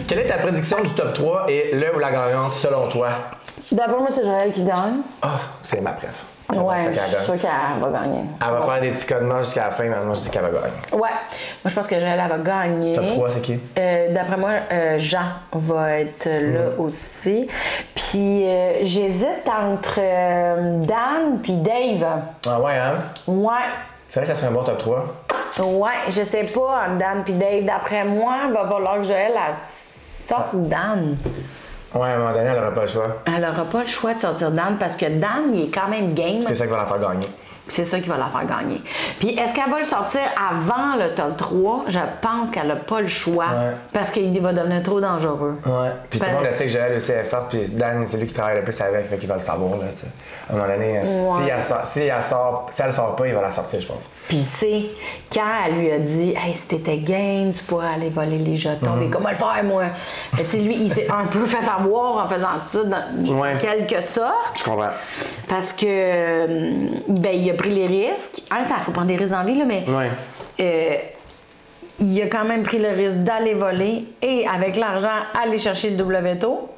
Quelle est ta prédiction du top 3 et le ou la gagnante selon toi? D'abord, moi, c'est Joël qui gagne. Ah, c'est ma préf. Ouais, C'est je qu'elle suis gagne. sûre qu'elle va gagner. Elle va faire des petits codes morts jusqu'à la fin, mais moi je dis qu'elle va gagner. Ouais. Moi, je pense que Joël, elle va gagner. Top 3, c'est qui? D'après moi, Jean va être là aussi. Puis j'hésite entre Dan puis Dave. Ah ouais, hein? Ouais. C'est vrai que ça serait un bon top 3. Ouais, je sais pas entre Dan puis Dave. D'après moi, il va falloir que Joël elle sorte Dan. Ouais, à un moment donné, elle n'aura pas le choix. Elle n'aura pas le choix de sortir Dan parce que Dan, il est quand même game. C'est ça qui va la faire gagner. C'est ça qui va la faire gagner. Puis est-ce qu'elle va le sortir avant le top 3? Je pense qu'elle n'a pas le choix Ouais. parce qu'il va devenir trop dangereux. Ouais. Puis tout le monde le sait que Joël aussi est forte, puis Dan, c'est lui qui travaille le plus avec, fait qu'il va le savoir, là, tu sais. À un moment donné, si elle sort pas, il va la sortir, je pense. Puis tu sais, quand elle lui a dit « Hey, si t'étais game, tu pourrais aller voler les jetons. Mais comment le faire, moi? » Tu sais, lui, il s'est un peu fait avoir en faisant ça, dans Ouais. quelque sorte. Je comprends. Parce que, ben, il a pris les risques. En même temps, il faut prendre des risques en vie, là, mais Ouais. il a quand même pris le risque d'aller voler et, avec l'argent, aller chercher le double veto.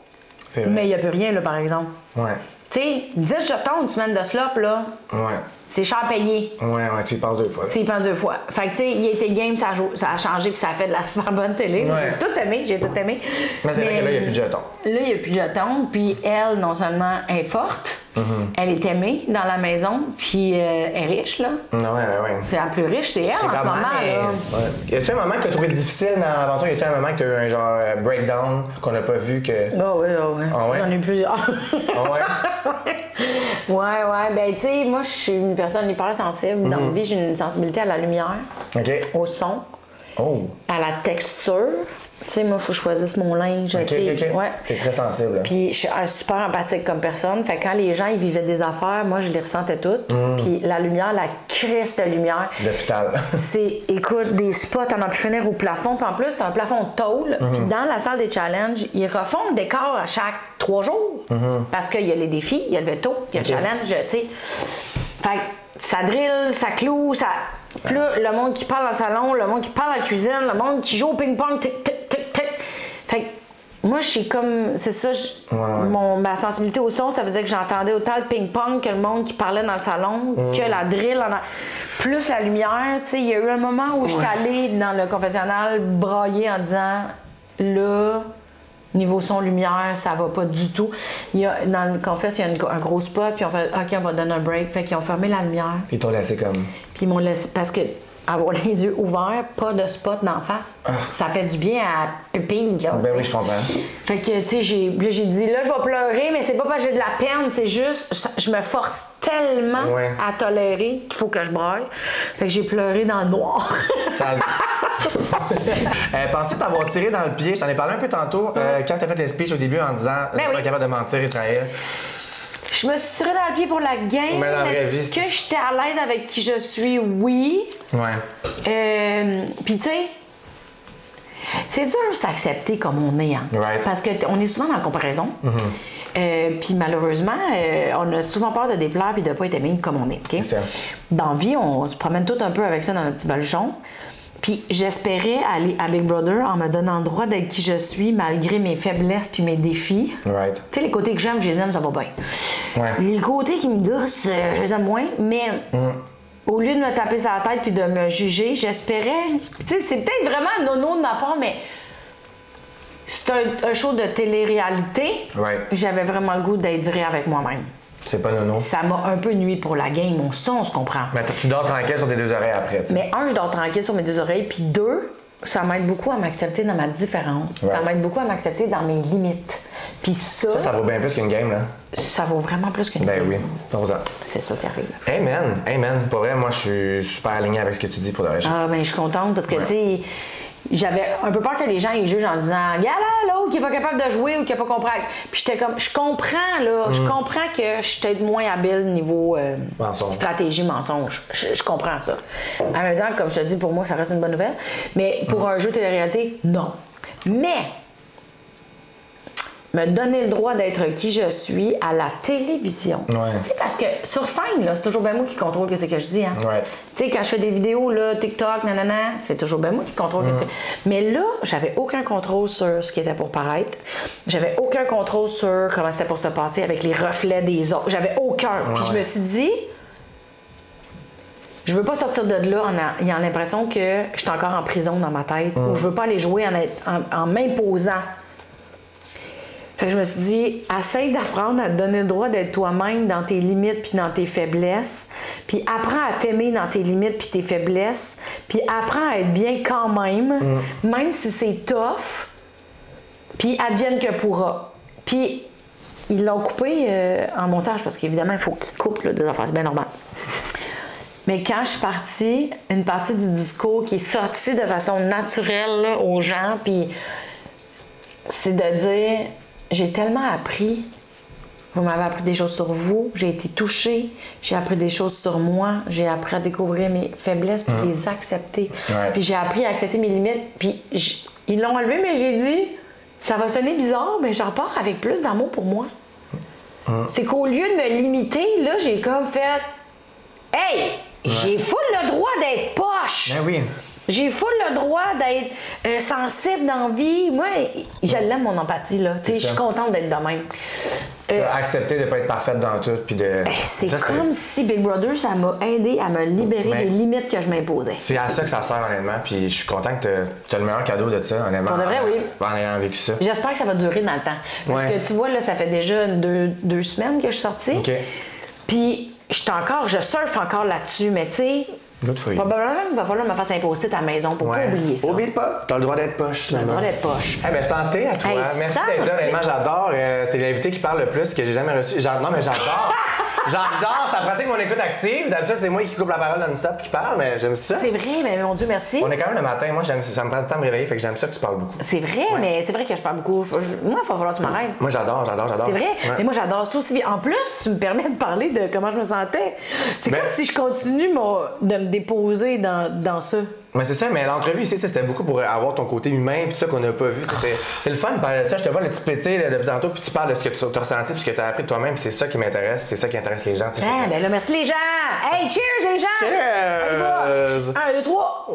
C'est vrai. Mais il n'y a plus rien, là, par exemple. Ouais. Tu sais, 10 jetons une semaine de slop, là, Ouais. c'est cher payé. Ouais, tu y penses 2 fois. Tu y penses 2 fois. Fait que, tu sais, il a été game, ça a changé, puis ça a fait de la super bonne télé. Ouais. J'ai tout aimé. Mais c'est vrai que là, il n'y a plus de jetons. Là, il n'y a plus de jetons, puis elle, non seulement est forte, elle est aimée dans la maison, puis elle est riche, là. Ouais. C'est la plus riche, c'est elle en ce moment, là. Ouais. Y a-tu un moment que tu as trouvé difficile dans l'aventure? Y a-tu un moment que tu as eu un genre breakdown qu'on n'a pas vu que. Oui. Ah ouais? J'en ai plusieurs. Ah ouais? Ouais. Ben, tu sais, moi, je suis une personne hyper sensible. Dans ma vie, j'ai une sensibilité à la lumière, OK. au son, Oh. à la texture. Tu sais, moi, il faut que je choisisse mon linge. OK. Ouais. T'es très sensible. Là. Puis je suis super empathique comme personne. Fait que quand les gens ils vivaient des affaires, moi, je les ressentais toutes. Puis la lumière, la crisse de lumière. D'hôpital. C'est, écoute, des spots à n'en plus finir au plafond. Puis en plus, c'est un plafond de tôle. Puis dans la salle des challenges, ils refont le décor à chaque 3 jours. Parce qu'il y a les défis, il y a le veto, il y a le challenge, tu sais. Fait que ça drille, ça cloue, ça... Puis là, le monde qui parle dans le salon, le monde qui parle dans la cuisine, le monde qui joue au ping-pong, tic, tic, tic, tic. Fait que moi, je suis comme... C'est ça, ma sensibilité au son, ça faisait que j'entendais autant le ping-pong que le monde qui parlait dans le salon, que la drill, plus la lumière. Tu sais, il y a eu un moment où je suis allée dans le confessionnal brailler en disant, là... Niveau son lumière, ça va pas du tout. Dans le confesse, il y a un gros spot, puis on fait OK, on va donner un break. Fait qu'ils ont fermé la lumière. Puis ils t'ont laissé comme. Puis ils m'ont laissé. Parce que avoir les yeux ouverts, pas de spot d'en face, ça fait du bien à pupille. Là, Ben oui, je comprends. Fait que, tu sais, j'ai dit, là, je vais pleurer, mais c'est pas parce que j'ai de la peine, c'est juste, je me force tellement à tolérer qu'il faut que je braille. Fait que j'ai pleuré dans le noir. Penses-tu t'avoir tiré dans le pied? Je t'en ai parlé un peu tantôt quand t'as fait le speech au début en disant pas capable de mentir et trahir. Je me suis tiré dans le pied pour la game. Mais dans la vraie vie, est-ce que j'étais à l'aise avec qui je suis? Oui. Ouais. Puis tu sais, c'est dur de s'accepter comme on est, hein? Right. Parce qu'on est souvent dans la comparaison. Puis malheureusement, on a souvent peur de déplaire et de ne pas être aimé comme on est. Okay? Dans la vie, on se promène tout un peu avec ça dans notre petit baluchon. Puis j'espérais aller à Big Brother en me donnant le droit d'être qui je suis malgré mes faiblesses puis mes défis. Right. Tu sais, les côtés que j'aime, je les aime, ça va bien. Ouais. Les côtés qui me gossent, je les aime moins, mais au lieu de me taper sur la tête puis de me juger, j'espérais... Tu sais, c'est peut-être vraiment nono de ma part, mais c'est un show de télé-réalité. Right. J'avais vraiment le goût d'être vrai avec moi-même. C'est pas nono. Ça m'a un peu nuit pour la game. On se comprend. Mais tu dors tranquille sur tes 2 oreilles après, t'sais. Mais je dors tranquille sur mes 2 oreilles. Puis 2, ça m'aide beaucoup à m'accepter dans ma différence. Ouais. Ça m'aide beaucoup à m'accepter dans mes limites. Puis Ça vaut bien plus qu'une game, là. Ça vaut vraiment plus qu'une Ben game. oui, 11 ans. C'est ça qui arrive. Amen. Pour vrai, moi, je suis super aligné avec ce que tu dis pour le reste. Ah, ben je suis contente parce que, tu sais, j'avais un peu peur que les gens ils jugent en disant « Y'a là, l'autre qui est pas capable de jouer ou qui a pas compris. » Puis j'étais comme, je comprends, là. Je comprends que je suis peut-être moins habile niveau stratégie, mensonge. Je comprends ça. En même temps, comme je te dis, pour moi, ça reste une bonne nouvelle. Mais pour un jeu télé-réalité, non. Mais me donner le droit d'être qui je suis à la télévision. Ouais. Tu sais, parce que sur scène, là, c'est toujours bien moi qui contrôle ce que je dis. Hein? Ouais. Tu sais, quand je fais des vidéos, là, TikTok, nanana, c'est toujours bien moi qui contrôle ce que... Mais là, j'avais aucun contrôle sur ce qui était pour paraître. J'avais aucun contrôle sur comment c'était pour se passer avec les reflets des autres. J'avais aucun. Puis je me suis dit... Je veux pas sortir de là en ayant l'impression que je suis encore en prison dans ma tête. Ou je veux pas aller jouer en m'imposant. Fait que je me suis dit, essaye d'apprendre à te donner le droit d'être toi-même dans tes limites puis dans tes faiblesses. Puis apprends à t'aimer dans tes limites puis tes faiblesses. Puis apprends à être bien quand même, même si c'est tough. Puis advienne que pourra. Puis ils l'ont coupé en montage parce qu'évidemment, il faut qu'ils coupent là, des affaires, c'est bien normal. Mais quand je suis partie, une partie du discours qui est sortie de façon naturelle là, aux gens, puis c'est de dire... J'ai tellement appris. Vous m'avez appris des choses sur vous. J'ai été touchée. J'ai appris des choses sur moi. J'ai appris à découvrir mes faiblesses puis les accepter. Ouais. Puis j'ai appris à accepter mes limites. Puis ils l'ont enlevé, mais j'ai dit, ça va sonner bizarre, mais j'en repars avec plus d'amour pour moi. C'est qu'au lieu de me limiter, là, j'ai comme fait, hey, j'ai full le droit d'être poche. Ben oui. J'ai full le droit d'être sensible dans la vie. Moi, je l'aime, mon empathie, là. Tu sais, je suis contente d'être de même. T'as accepté de pas être parfaite dans tout, puis de... C'est comme si Big Brother, ça m'a aidé à me libérer des limites que je m'imposais. C'est à ça que ça sert, honnêtement, puis je suis content que t'as le meilleur cadeau de ça, honnêtement. Pour de vrai, oui. En ayant vécu ça. J'espère que ça va durer dans le temps. Parce que tu vois, là, ça fait déjà deux semaines que je suis sortie. OK. Puis je surfe encore là-dessus, mais tu sais... Probablement, il va falloir me faire imposer ta maison pour pas oublier ça. Oublie pas, t'as le droit d'être poche. T'as le droit d'être poche. Eh bien, santé à toi. Merci d'être là. Honnêtement, j'adore. T'es l'invité qui parle le plus que j'ai jamais reçu. Non, mais j'adore. J'adore. Ça pratique mon écoute active. D'habitude, c'est moi qui coupe la parole non-stop et qui parle, mais j'aime ça. C'est vrai, mais mon Dieu, merci. On est quand même le matin. Moi, ça me prend le temps de me réveiller, fait que j'aime ça que tu parles beaucoup. C'est vrai, mais c'est vrai que je parle beaucoup. Moi, il va falloir que tu m'arrêtes. Moi, j'adore. C'est vrai, mais moi, j'adore ça aussi. En plus, tu me permets de parler de comment je me sentais. C'est comme si je continue de me déposer dans ça. Mais c'est ça, mais l'entrevue ici, c'était beaucoup pour avoir ton côté humain, puis tout ça qu'on n'a pas vu. C'est le fun de parler de ça. Je te vois le petit plaisir depuis tantôt, puis tu parles de ce que tu as ressenti, puis ce que tu as appris de toi-même, puis c'est ça qui m'intéresse, puis c'est ça qui intéresse les gens. Ah, ben là, merci les gens! Hey, cheers les gens! Cheers! 1, 2, 3!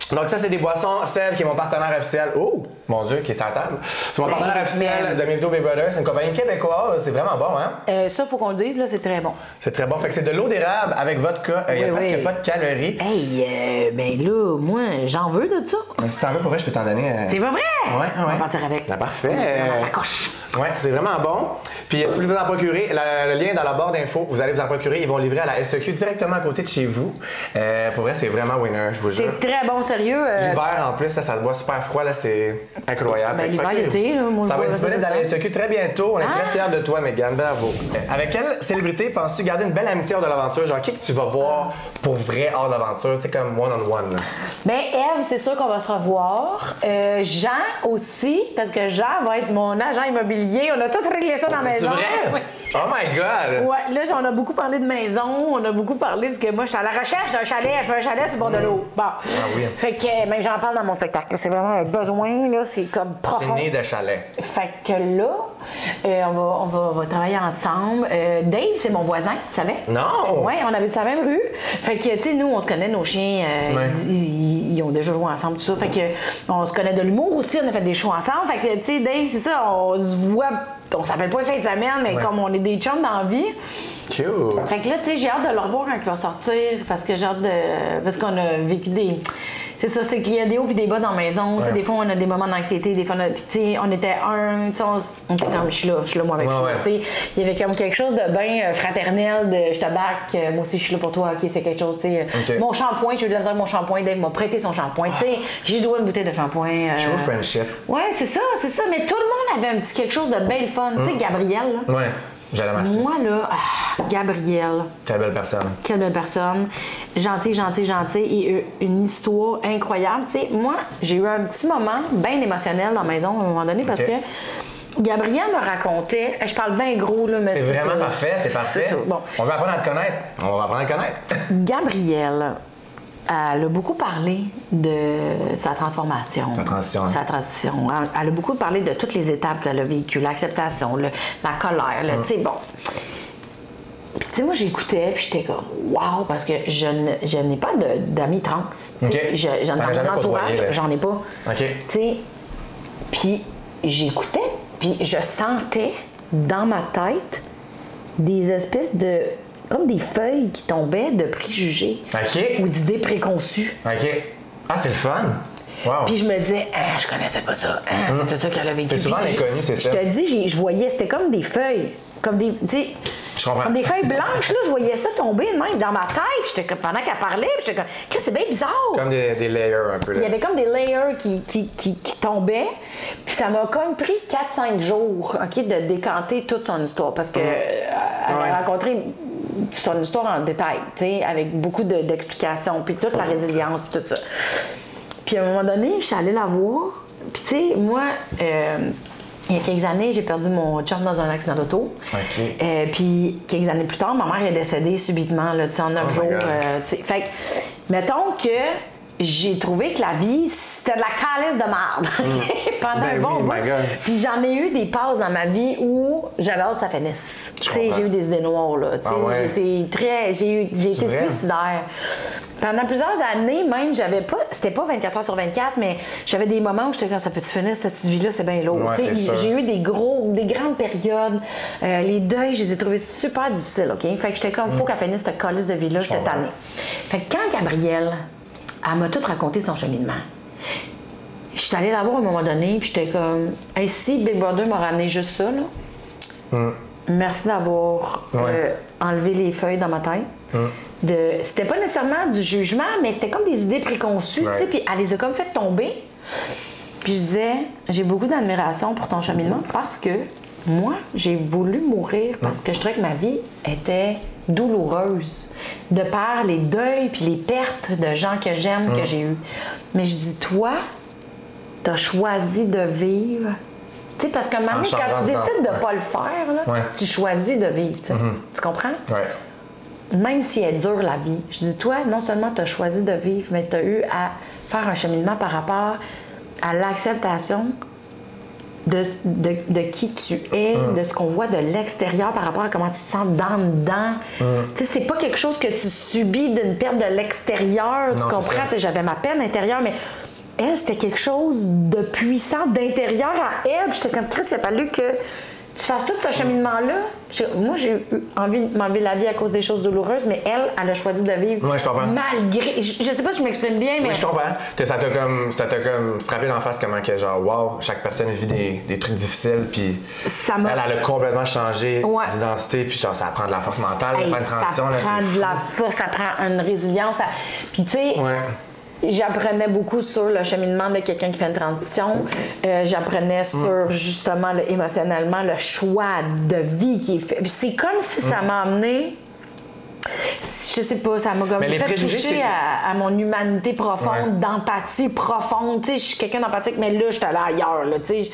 Donc ça, c'est des boissons. Sèvres, qui est mon partenaire officiel. Oh, mon Dieu, qui est sur la table. C'est mon partenaire officiel de Mivito Big Brother. C'est une compagnie québécoise. C'est vraiment bon, hein? Ça, faut qu'on le dise, là, c'est très bon. C'est très bon. Fait que c'est de l'eau d'érable avec vodka. Il n'y a presque pas de calories. Hey, ben là, moi, j'en veux de ça. Mais si t'en veux, pour vrai, je peux t'en donner. C'est pas vrai? Ouais. On va partir avec. Ben, parfait. Dans sa coche. Ouais, c'est vraiment bon. Puis si vous voulez vous en procurer, le lien est dans la barre d'infos. Vous allez vous en procurer. Ils vont livrer à la SEQ directement à côté de chez vous. Pour vrai, c'est vraiment winner, je vous jure. C'est très bon, sérieux. L'hiver, en plus, ça se boit super froid, là, c'est incroyable. Ben, l'hiver, l'été, moi, ça va être disponible dans la SEQ très bientôt. On est très fiers de toi, Mégane. Bravo. Avec quelle célébrité penses-tu garder une belle amitié hors de l'aventure? Genre, qui que tu vas voir pour vrai hors de l'aventure? Tu sais, comme one-on-one, là. Ben, Eve, c'est sûr qu'on va se revoir. Jean aussi, parce que Jean va être mon agent immobilier. On a tout réglé ça dans la maison. C'est vrai? Oh my God! Ouais, là, on a beaucoup parlé de maison, on a beaucoup parlé parce que moi, j'étais à la recherche d'un chalet, je veux un chalet sur le bord de l'eau. Bon. Ah oui. Fait que, même j'en parle dans mon spectacle, c'est vraiment un besoin, là, c'est comme profond. C'est né de chalet. Fait que là, on va travailler ensemble. Dave, c'est mon voisin, tu savais? Non! Ouais, on habite sur la même rue. Fait que, tu sais, nous, on se connaît, nos chiens, ils ont déjà joué ensemble, tout ça. Fait que, on se connaît de l'humour aussi, on a fait des shows ensemble. Fait que, tu sais, Dave, c'est ça, on se voit, on s'appelle pas les fins de semaine, mais comme on est des chums dans la vie. Cute! Fait que là, tu sais, j'ai hâte de le revoir quand il va sortir, parce que j'ai hâte de. Parce qu'on a vécu des. C'est ça, c'est qu'il y a des hauts et des bas dans la maison. Des fois, on a des moments d'anxiété, des fois, puis tu sais, on était on était comme, je suis là, moi avec toi. Tu sais, il y avait comme quelque chose de bien fraternel, de je te back, moi aussi, je suis là pour toi, ok, c'est quelque chose, tu sais. Mon shampoing, j'ai eu de la misère avec mon shampoing, Dave m'a prêté son shampoing, tu sais, j'ai joué une bouteille de shampoing. True friendship. Ouais, c'est ça, mais tout le monde avait un petit quelque chose de bien le fun. Tu sais, Gabrielle, là. Ouais. J'allais masser. Moi, là, Gabrielle. Quelle belle personne. Quelle belle personne. Gentil. Et une histoire incroyable. Tu sais, moi, j'ai eu un petit moment bien émotionnel dans la maison à un moment donné parce que Gabrielle me racontait. Je parle bien gros, là, mais c'est vraiment ça. Parfait, c'est parfait. Bon. On va apprendre à te connaître. Gabrielle. Elle a beaucoup parlé de sa transformation. Sa transition. Elle a beaucoup parlé de toutes les étapes qu'elle a vécues, l'acceptation, la colère, tu sais, bon. Puis, tu sais, moi, j'écoutais, puis j'étais comme, wow, parce que je n'ai pas d'amis trans. Okay. J'en ai dans mon entourage, j'en ai pas. OK. Tu sais, puis j'écoutais, puis je sentais dans ma tête des espèces de. Comme des feuilles qui tombaient de préjugés ou d'idées préconçues. OK. Ah, c'est le fun. Wow. Puis je me disais, je connaissais pas ça. C'est tout ça qu'elle a vécu. C'est souvent l'inconnu, c'est ça. Je te dis, je voyais, c'était comme des feuilles. Comme des, tu sais, comme des feuilles blanches, là, je voyais ça tomber de même dans ma tête. Puis j'étais comme, pendant qu'elle parlait, puis j'étais comme, c'est bien bizarre. Comme des layers un peu. Là. Il y avait comme des layers qui tombaient. Puis ça m'a comme pris 4-5 jours, de décanter toute son histoire. Parce que elle a rencontré son histoire en détail, tu sais, avec beaucoup d'explications, puis toute la résilience, puis tout ça. Puis à un moment donné, je suis allée la voir. Puis tu sais, moi, il y a quelques années, j'ai perdu mon chum dans un accident d'auto. Puis quelques années plus tard, ma mère est décédée subitement, là, en 9 jours. Fait que, mettons que j'ai trouvé que la vie, c'était de la calice de merde. Pendant un bon bout. Puis j'en ai eu des passes dans ma vie où j'avais hâte que ça finisse. J'ai eu des idées noires, là. J'ai été suicidaire. Pendant plusieurs années, même, j'avais pas... C'était pas 24 heures sur 24, mais j'avais des moments où j'étais comme, ça peut-tu finir, cette vie-là, c'est bien lourd. J'ai eu des grandes périodes. Les deuils, je les ai trouvés super difficiles, OK? Fait que j'étais comme, faut qu'elle finisse cette calice de vie-là, j'étais tannée. Fait que quand Gabrielle... Elle m'a tout raconté son cheminement. Je suis allée la voir à un moment donné, puis j'étais comme, hey, si Big Brother m'a ramené juste ça, là, merci d'avoir enlevé les feuilles dans ma tête. C'était pas nécessairement du jugement, mais c'était comme des idées préconçues, tu sais, puis elle les a comme fait tomber. Puis je disais, j'ai beaucoup d'admiration pour ton cheminement parce que moi, j'ai voulu mourir parce que je trouvais que ma vie était douloureuse de par les deuils puis les pertes de gens que j'aime que j'ai eus. Mais je dis, toi, t'as choisi de vivre. Tu sais, parce que maintenant, quand tu décides de pas le faire, là, tu choisis de vivre. Tu comprends? Même si elle est dure, la vie. Je dis, toi, non seulement t'as choisi de vivre, mais t'as eu à faire un cheminement par rapport à l'acceptation de qui tu es, de ce qu'on voit de l'extérieur par rapport à comment tu te sens dedans. Tu sais, c'est pas quelque chose que tu subis d'une perte de l'extérieur, tu comprends? J'avais ma peine intérieure, mais elle, c'était quelque chose de puissant d'intérieur à elle. J'étais comme, Chris, il a fallu que tu fasses tout ce cheminement-là. Moi, j'ai eu envie de m'enlever la vie à cause des choses douloureuses, mais elle a choisi de vivre malgré... Je sais pas si je m'exprime bien, mais... Oui, je comprends. Ça t'a comme frappé d'en face comment que, genre, wow, chaque personne vit des trucs difficiles, puis elle a complètement changé d'identité, puis genre, ça prend de la force mentale, de faire une transition. Ça prend de la force, ça prend une résilience. Puis, tu sais... J'apprenais beaucoup sur le cheminement de quelqu'un qui fait une transition. J'apprenais sur, justement, émotionnellement, le choix de vie qui est fait. Puis c'est comme si ça m'a amené... Je sais pas, ça m'a comme fait toucher à mon humanité profonde, d'empathie profonde. Tu sais, je suis quelqu'un d'empathique, mais là, je suis allée ailleurs, là, tu sais.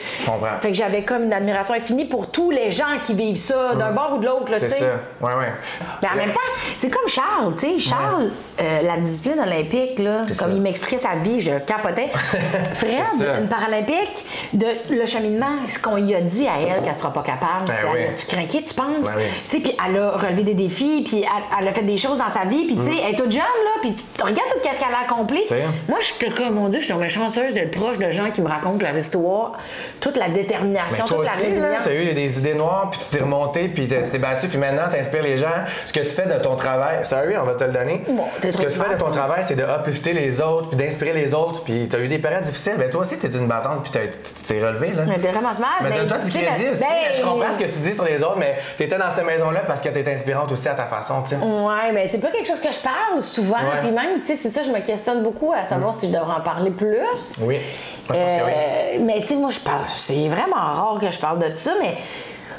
Fait que j'avais comme une admiration infinie pour tous les gens qui vivent ça, d'un bord ou de l'autre, là, tu sais. C'est ça, Mais en même temps, c'est comme Charles, tu sais. Charles, la discipline olympique, là, comme il m'expliquait sa vie, je capotais. Fred, une paralympique, le cheminement, ce qu'on lui a dit à elle qu'elle sera pas capable, tu craquais, tu penses? Tu sais, puis elle a relevé des défis, puis elle a fait des choses dans sa vie, puis tu sais, elle est toute jeune, là, puis regarde tout ce qu'elle a accompli. Moi, je te comme, mon Dieu, je suis chanceuse d'être proche de gens qui me racontent leur histoire, toute la détermination, toute la résilience. Tu as eu des idées noires, puis tu t'es remonté, puis tu t'es battu, puis maintenant, tu inspires les gens. Ce que tu fais de ton travail, on va te le donner. Ce que tu fais de ton travail, c'est de uplifter les autres, puis d'inspirer les autres, puis tu as eu des périodes difficiles. Mais toi aussi, tu es une battante, puis tu t'es relevé, là. Mais t'es vraiment smart. Mais donne-toi du crédit aussi. Je comprends ce que tu dis sur les autres, mais tu étais dans cette maison-là parce que tu es inspirante aussi à ta façon, tu sais. Ouais, mais c'est pas quelque chose que je parle souvent. Puis même, tu sais, c'est ça, je me questionne beaucoup à savoir si je devrais en parler plus. Oui. Moi, je pense que oui. Mais tu sais, moi, je parle. C'est vraiment rare que je parle de ça,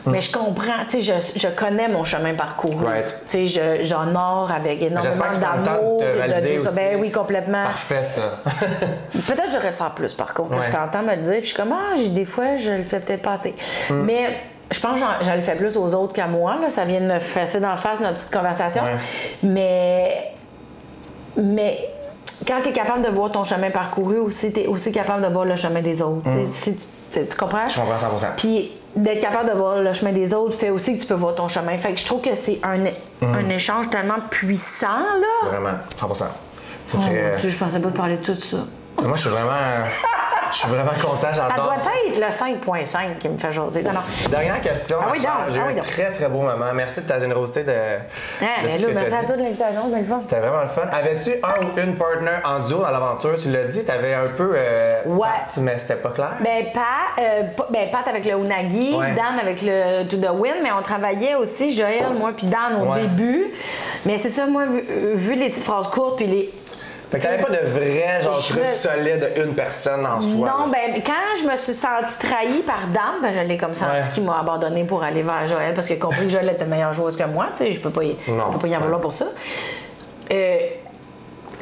mais je comprends, tu sais, je connais mon chemin parcouru. Tu sais, j'honore avec énormément d'amour. De aussi. Ben oui, complètement. Parfait, ça. Peut-être que je devrais le faire plus, par contre. Je t'entends me le dire, puis je suis comme, des fois, je le fais peut-être pas assez. Mais je pense que j'en le fais plus aux autres qu'à moi. Là. Ça vient de me fesser d'en face, notre petite conversation. Mais quand tu es capable de voir ton chemin parcouru, aussi, tu es aussi capable de voir le chemin des autres. Tu comprends? Je comprends 100%. Puis d'être capable de voir le chemin des autres fait aussi que tu peux voir ton chemin. Fait que je trouve que c'est un échange tellement puissant, là. Vraiment, 100%. C'est Mon Dieu, je pensais pas parler de tout ça. Moi, je suis vraiment content, j'adore. Ça doit être le 5.5 qui me fait jaser. Non. Dernière question. J'ai eu un donc. très, très beau moment. Merci de ta générosité de mais là, merci à toi de l'invitation, c'est le fun. C'était vraiment le fun. Avais-tu un ou une partner en duo dans l'aventure? Tu l'as dit, t'avais un peu Pat, mais c'était pas clair. Pat avec le Unagi, Dan avec le To The Win, mais on travaillait aussi, Joël, moi puis Dan au début. Mais c'est ça, moi, vu les petites phrases courtes puis les... Fait que t'avais pas de vrai truc solide d'une personne en soi. Non, quand je me suis sentie trahie par Dan, je l'ai comme senti qu'il m'a abandonné pour aller vers Joël parce qu'il a compris que Joël était meilleure joueuse que moi, tu sais, je peux pas y en vouloir pour ça.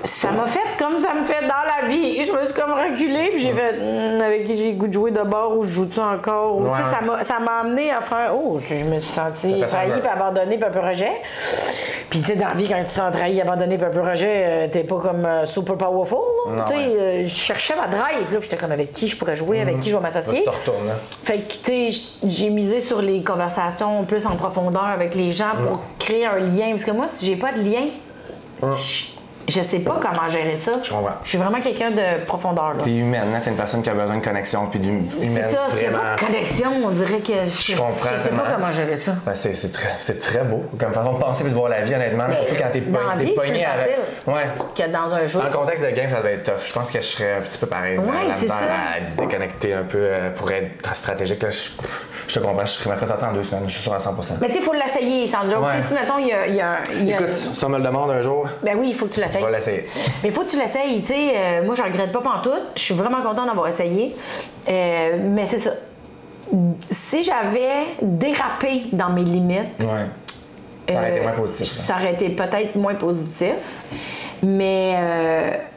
Ça m'a fait comme ça me fait dans la vie. Et je me suis comme reculée, puis j'ai fait avec qui j'ai le goût de jouer de bord ou je joue-tu encore? Ou, ça m'a amené à faire je me suis sentie trahie, puis abandonnée, puis un peu rejet. Puis, tu sais, dans la vie, quand tu t'es trahi, abandonné, puis un peu rejet, t'es pas comme super powerful. Tu sais, je cherchais ma drive, là, puis j'étais comme avec qui je pourrais jouer, avec qui je vais m'associer. Fait que, tu sais, j'ai misé sur les conversations plus en profondeur avec les gens pour créer un lien. Parce que moi, si j'ai pas de lien, je sais pas comment gérer ça. Je comprends. Je suis vraiment quelqu'un de profondeur. T'es humaine, hein? T'es une personne qui a besoin de connexion puis d'humaine. C'est ça, s'il n'y a pas de connexion, on dirait que je sais pas comment gérer ça. Ben, c'est très beau comme façon de penser et de voir la vie, honnêtement. Mais surtout quand t'es pogné avec. Ouais. Que dans un jeu. Dans le contexte de game, ça devait être tough. Je pense que je serais un petit peu pareil. Ouais, la misère ça. à déconnecter un peu pour être très stratégique. Là, je te comprends, je me ferais sortir en 2 semaines, je suis sûr à 100%. Mais tu sais, il faut l'essayer, sans joke. Ouais. Si, mettons, il y a Écoute, si on me le demande un jour, ben oui, il faut que tu l'essayes. je vais l'essayer. Mais il faut que tu l'essayes, tu sais. Moi, je regrette pas pantoute. Je suis vraiment contente d'avoir essayé. Mais c'est ça. Si j'avais dérapé dans mes limites, ça aurait été moins positif. Ça aurait été peut-être moins positif. Mais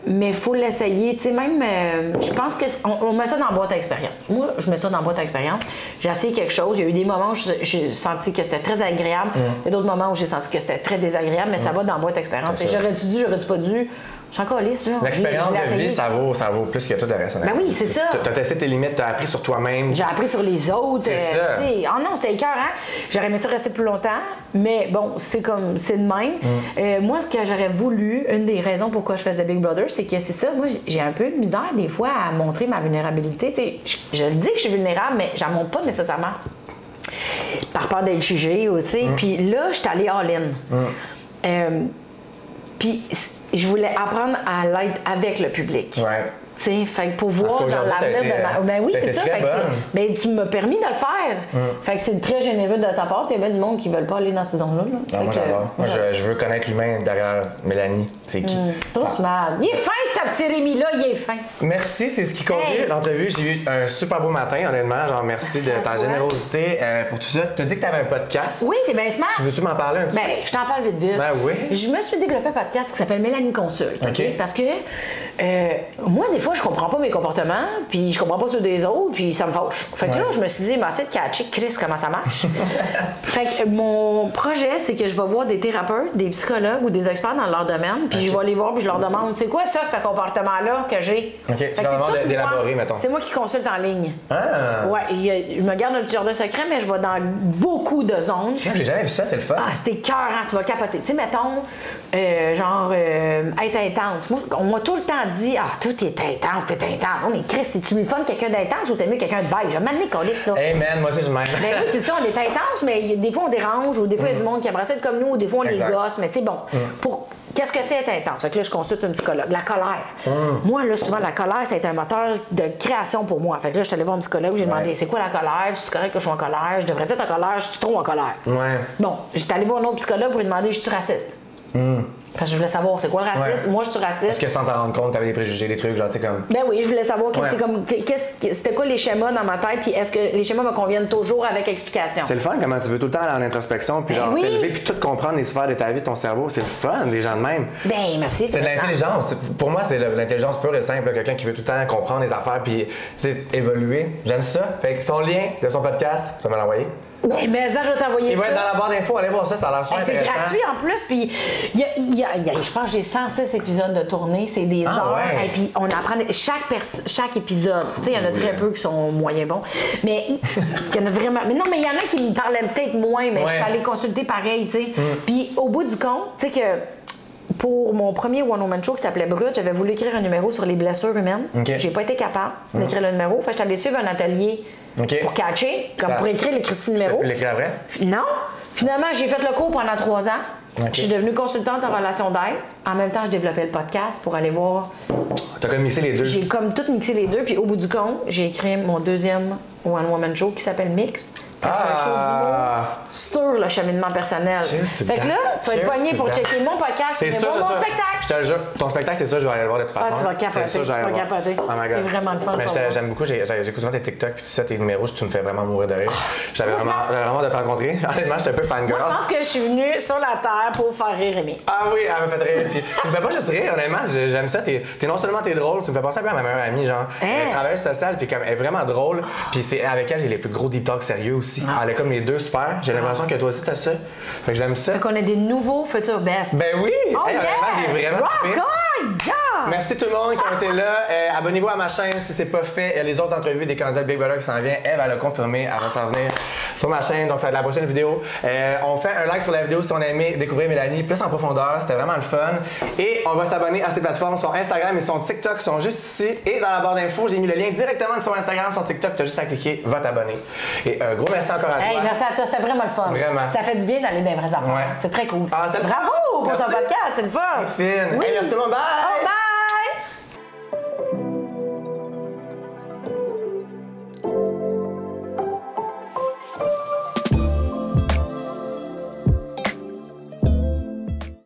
il faut l'essayer. Tu sais, même, je pense qu'on met ça dans la boîte à expérience. Moi, je mets ça dans la boîte à expérience. J'ai essayé quelque chose. Il y a eu des moments où j'ai senti que c'était très agréable. Il y a d'autres moments où j'ai senti que c'était très désagréable, mais ça va dans la boîte à expérience. J'aurais-tu dû, j'aurais-tu pas dû. Je suis encore lisse, genre. L'expérience de vie, ça vaut plus que tout le reste. Ben oui, c'est ça. Tu as testé tes limites, tu as appris sur toi-même. J'ai appris sur les autres. C'est ça. Oh non, c'était écœurant. J'aurais aimé ça rester plus longtemps, mais bon, c'est de même. Moi, ce que j'aurais voulu, une des raisons pourquoi je faisais Big Brother, c'est que c'est ça. Moi, j'ai un peu de misère des fois à montrer ma vulnérabilité. Tu sais, je le dis que je suis vulnérable, mais je n'en montre pas nécessairement par peur d'être jugée aussi. Puis là, je suis allée all-in. Puis je voulais apprendre à l'être avec le public. Ouais. Tu sais, fait que pour voir dans l'avenir de ma. Ben oui, c'est ça. Fait que ben, tu m'as permis de le faire. Fait que c'est très généreux de ta part. Il y avait du monde qui ne veulent pas aller dans ces zones-là. Non, moi, j'adore. Moi, je veux connaître l'humain derrière Mélanie. C'est qui? Trop smart. Il est fin, ce petit Rémi-là. Il est fin. Merci, c'est ce qui conclut l'entrevue. J'ai eu un super beau matin, honnêtement. Genre, merci de ta générosité pour tout ça. Tu as dit que tu avais un podcast. Oui, t'es bien smart. Tu veux-tu m'en parler un petit peu? Ben, je t'en parle vite, vite. Ben oui. Je me suis développé un podcast qui s'appelle Mélanie Consulte. OK. Parce que moi, des fois, je comprends pas mes comportements, puis je comprends pas ceux des autres, puis ça me fâche. Fait que là, je me suis dit, c'est de catcher, Chris, comment ça marche. Fait que mon projet, c'est que je vais voir des thérapeutes, des psychologues ou des experts dans leur domaine, puis je vais les voir, puis je leur demande, c'est quoi ça, ce comportement-là que j'ai? OK, tu leur demandes d'élaborer, mettons. C'est moi qui consulte en ligne. Ah! Ouais, je me garde un petit jardin secret, mais je vais dans beaucoup de zones. J'ai jamais vu ça, c'est le fun. Ah, c'était écœurant, tu vas capoter. Tu sais, mettons, être intense. Moi, on m'a tout le temps dit, tout est intense, t'es intense. Oh, mais Chris, si tu lui fun quelqu'un d'intense ou t'aimes mieux quelqu'un de beige? Je m'en ai collé, là. Hey man, moi aussi, je m'aime. Ben oui, c'est ça, on est intense, mais des fois, on dérange, ou des fois, il y a du monde qui aimerait ça être comme nous, ou des fois, on les gosse. Mais tu sais, bon, qu'est-ce que c'est être intense? Fait que là, je consulte un psychologue. La colère. Moi, là, souvent, la colère, ça a été un moteur de création pour moi. Fait que là, je suis allée voir un psychologue, j'ai demandé, c'est quoi la colère? C'est correct que je suis en colère? Je devrais être en colère? Je suis trop en colère? Ouais. Bon, j'étais allée voir un autre psychologue pour lui demander, je suis raciste? Parce que je voulais savoir, c'est quoi le racisme? Moi, je suis raciste. Est-ce que sans t'en rendre compte, t'avais des préjugés, des trucs, genre, tu sais, comme. Ben oui, je voulais savoir c'était quoi les schémas dans ma tête, puis est-ce que les schémas me conviennent toujours avec explication? C'est le fun, comment tu veux tout le temps aller en introspection, puis genre t'élever, puis tout comprendre les sphères de ta vie, de ton cerveau. C'est le fun, les gens de même. Ben merci. C'est de l'intelligence. Pour moi, c'est l'intelligence pure et simple. Quelqu'un qui veut tout le temps comprendre les affaires, puis évoluer. J'aime ça. Fait que son lien de son podcast, tu vas me l'envoyer. Mais ça, je vais t'envoyer ça. Il va être dans la barre d'infos, allez voir ça, ça a l'air super intéressant. C'est gratuit en plus, puis je pense que j'ai 106 épisodes de tournée, c'est des heures, et puis on apprend chaque épisode. Tu sais, il y en a très peu qui sont moyens bons, mais il y en a vraiment. Mais non, mais il y en a qui me parlaient peut-être moins, mais je suis allée consulter pareil, tu sais. Puis au bout du compte, tu sais que pour mon premier one-woman show qui s'appelait Brut, j'avais voulu écrire un numéro sur les blessures humaines. J'ai pas été capable d'écrire le numéro. Fait que j'étais allée suivre un atelier pour catcher, comme pour écrire les petits numéros. Tu l'écrire après? Non. Finalement, j'ai fait le cours pendant 3 ans. Je suis devenue consultante en relation d'aide. En même temps, je développais le podcast pour aller voir. T'as comme mixé les deux? J'ai comme tout mixé les deux. Puis au bout du compte, j'ai écrit mon deuxième One Woman Show qui s'appelle Mixed. C'est un show d'humour sur le cheminement personnel. Fait que là, tu vas être pogné pour checker mon podcast. C'est ça, mon spectacle. Je te le jure, ton spectacle, c'est ça, je vais aller le voir de toute façon. Ah, tu vas capoter. C'est ça, je vais aller Tu vas le voir. capoter. Oh my God. C'est vraiment le fun. Mais j'aime beaucoup, j'écoute souvent tes TikTok puis tout ça, tes numéros, tu me fais vraiment mourir de rire. J'avais vraiment de te rencontrer. Honnêtement, j'étais un peu fangirl. Moi, je pense que je suis venue sur la terre pour faire rire Rémi. Ah oui, elle me fait rire. Puis, tu me fais pas juste rire, honnêtement, j'aime ça. Non seulement t'es drôle, tu me fais penser un peu à ma meilleure amie, genre. Elle est travailleuse sociale, puis comme elle est vraiment drôle. Puis c'est avec elle, j'ai les plus gros deep talks sérieux aussi. Elle a comme les deux sphères. J'ai l'impression que toi aussi t'as ça. Fait que j'aime ça. Fait qu'on a des nouveaux futurs best. Ben oui! Oh, Hey, honnêtement, j'ai vraiment trippé. Yeah! Merci tout le monde qui a été là. Abonnez-vous à ma chaîne si c'est pas fait. Les autres entrevues des candidats Big Brother qui s'en viennent, Eve, elle a confirmé, elle va s'en venir sur ma chaîne. Donc, ça va être la prochaine vidéo. On fait un like sur la vidéo si on a aimé découvrir Mélanie plus en profondeur. C'était vraiment le fun. Et on va s'abonner à ces plateformes. Son Instagram et son TikTok sont juste ici. Et dans la barre d'infos, j'ai mis le lien directement de son Instagram, son TikTok. Tu as juste à cliquer, va t'abonner. Et un gros merci encore à toi. Hey, merci à toi, c'était vraiment le fun. Vraiment. Ça fait du bien d'aller dans les vraies affaires. Ouais. C'est très cool. Ah, c'était le fun. Bravo pour Merci. ton podcast, c'est le fun. C'est fine. Oui. Hey, merci tout le monde. Bye! Oh, bye!